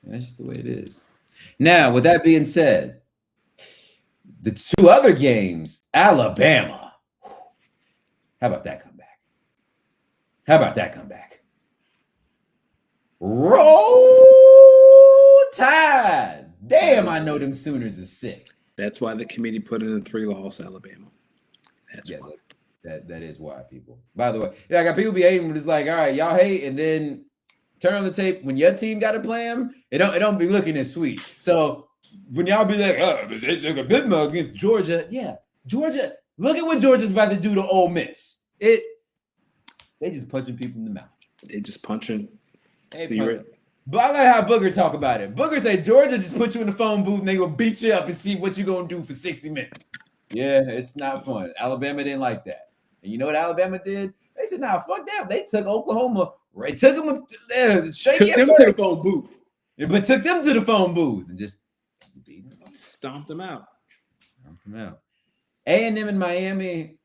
That's just the way it is. Now, with that being said, the 2 other games, Alabama. How about that comeback? Roll Tide. Damn, I know them Sooners is sick. That's why the committee put in a 3-loss Alabama. That's why. That is why, people. By the way, I got people be hating, but it's like, all right, y'all hate, and then turn on the tape when your team got to play them. It don't be looking as sweet. So when y'all be like, oh, they got big mug against Georgia, yeah, Georgia. Look at what Georgia's about to do to Ole Miss. They just punching people in the mouth. They just punching. But I like how Booger talk about it. Booger say Georgia just put you in the phone booth and they gonna beat you up and see what you gonna do for 60 minutes. Yeah, it's not fun. Alabama didn't like that. And you know what Alabama did? They said, nah, fuck that. They took Oklahoma, right? Took them to the phone booth. Yeah, but took them to the phone booth and just stomped them out. A&M in Miami.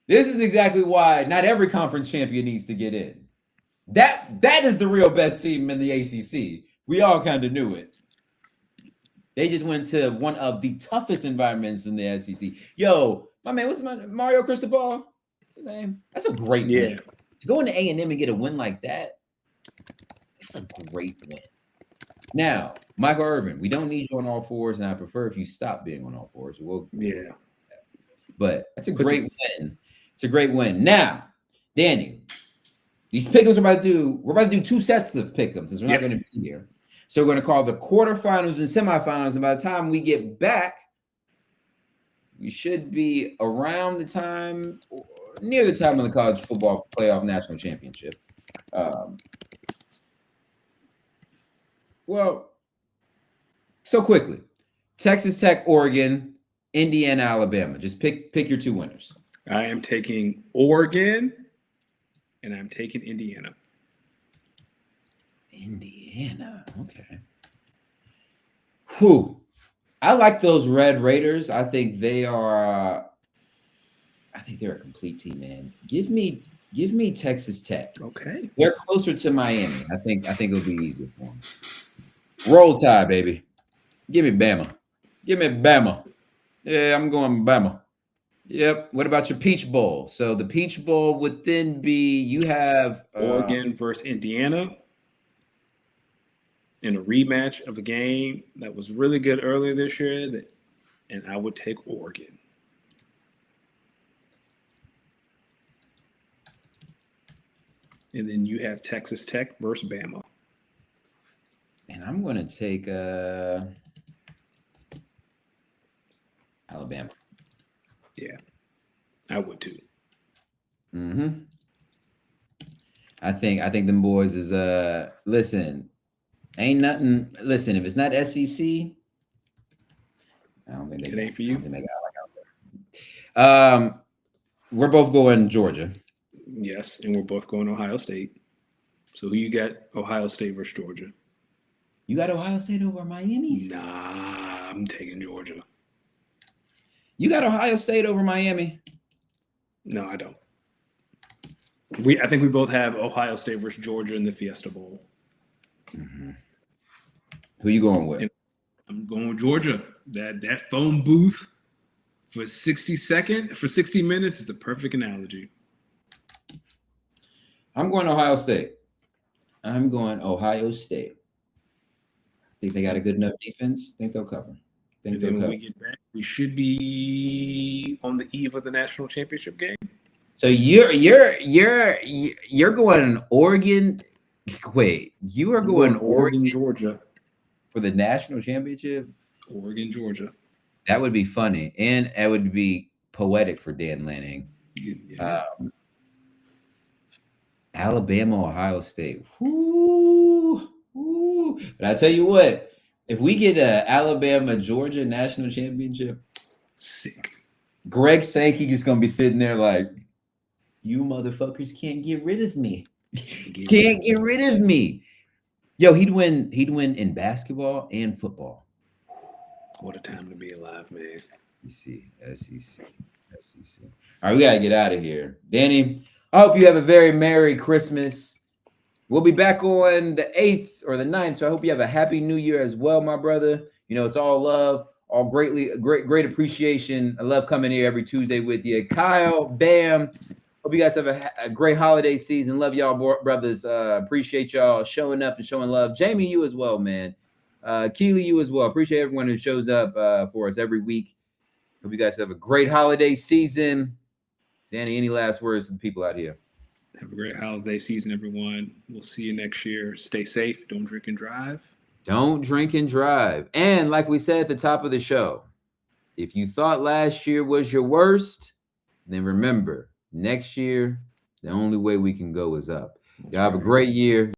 This is exactly why not every conference champion needs to get in. That is the real best team in the ACC. We all kind of knew it. They just went to one of the toughest environments in the SEC. Yo, my man, what's Mario Cristobal? What's his name? That's a great win. To go into A&M and get a win like that, that's a great win. Now, Michael Irvin, we don't need you on all fours, and I prefer if you stop being on all fours. But that's a great win. It's a great win. Now, Danny, these pick'ems we're about to do 2 sets of pick'ems since we're not going to be here. So we're going to call the quarterfinals and semifinals. And by the time we get back, we should be around the time, near the time of the college football playoff national championship. So quickly, Texas Tech, Oregon, Indiana, Alabama. Just pick your 2 winners. I am taking Oregon, and I'm taking Indiana. Indiana, okay. Whew. I like those Red Raiders. I think they're a complete team, man. Give me Texas Tech. Okay. They're closer to Miami. I think it'll be easier for them. Roll Tide, baby. Give me Bama. Yeah, I'm going Bama. Yep. What about your Peach Bowl? So the Peach Bowl would then be you have Oregon versus Indiana in a rematch of a game that was really good earlier this year. And I would take Oregon. And then you have Texas Tech versus Bama. And I'm going to take Alabama. Yeah, I would too. Mm-hmm. I think them boys is listen, ain't nothing. Listen, if it's not SEC, I don't think it ain't for you. We're both going Georgia. Yes, and we're both going Ohio State. So who you got? Ohio State versus Georgia. You got Ohio State over Miami? Nah, I'm taking Georgia. You got Ohio State over Miami? No, I don't. I think we both have Ohio State versus Georgia in the Fiesta Bowl. Mm-hmm. Who you going with? And I'm going with Georgia. That phone booth for 60 minutes is the perfect analogy. I'm going Ohio State. Think they got a good enough defense. Think they'll cover. And then when we get back, we should be on the eve of the national championship game. So you're going Oregon. Wait, you are going Oregon, Georgia for the national championship. Oregon, Georgia. That would be funny, and it would be poetic for Dan Lanning. Yeah. Alabama, Ohio State. Woo, woo. But I tell you what, if we get a Alabama Georgia national championship, Sick. Greg Sankey is gonna be sitting there like, you motherfuckers can't get rid of me. Can't get rid of me. Yo, he'd win in basketball and football. What a time to be alive, man. SEC. All right, we gotta get out of here. Danny, I hope you have a very Merry Christmas. We'll be back on the 8th or the 9th. So I hope you have a happy new year as well, my brother. You know, it's all love, all great appreciation. I love coming here every Tuesday with you. Kyle, Bam. Hope you guys have a great holiday season. Love y'all, brothers. Appreciate y'all showing up and showing love. Jamie, you as well, man. Keely, you as well. Appreciate everyone who shows up for us every week. Hope you guys have a great holiday season. Danny, any last words to the people out here? Have a great holiday season, everyone. We'll see you next year. Stay safe. Don't drink and drive. Don't drink and drive. And like we said at the top of the show, if you thought last year was your worst, then remember, next year, the only way we can go is up. Y'all have a great year.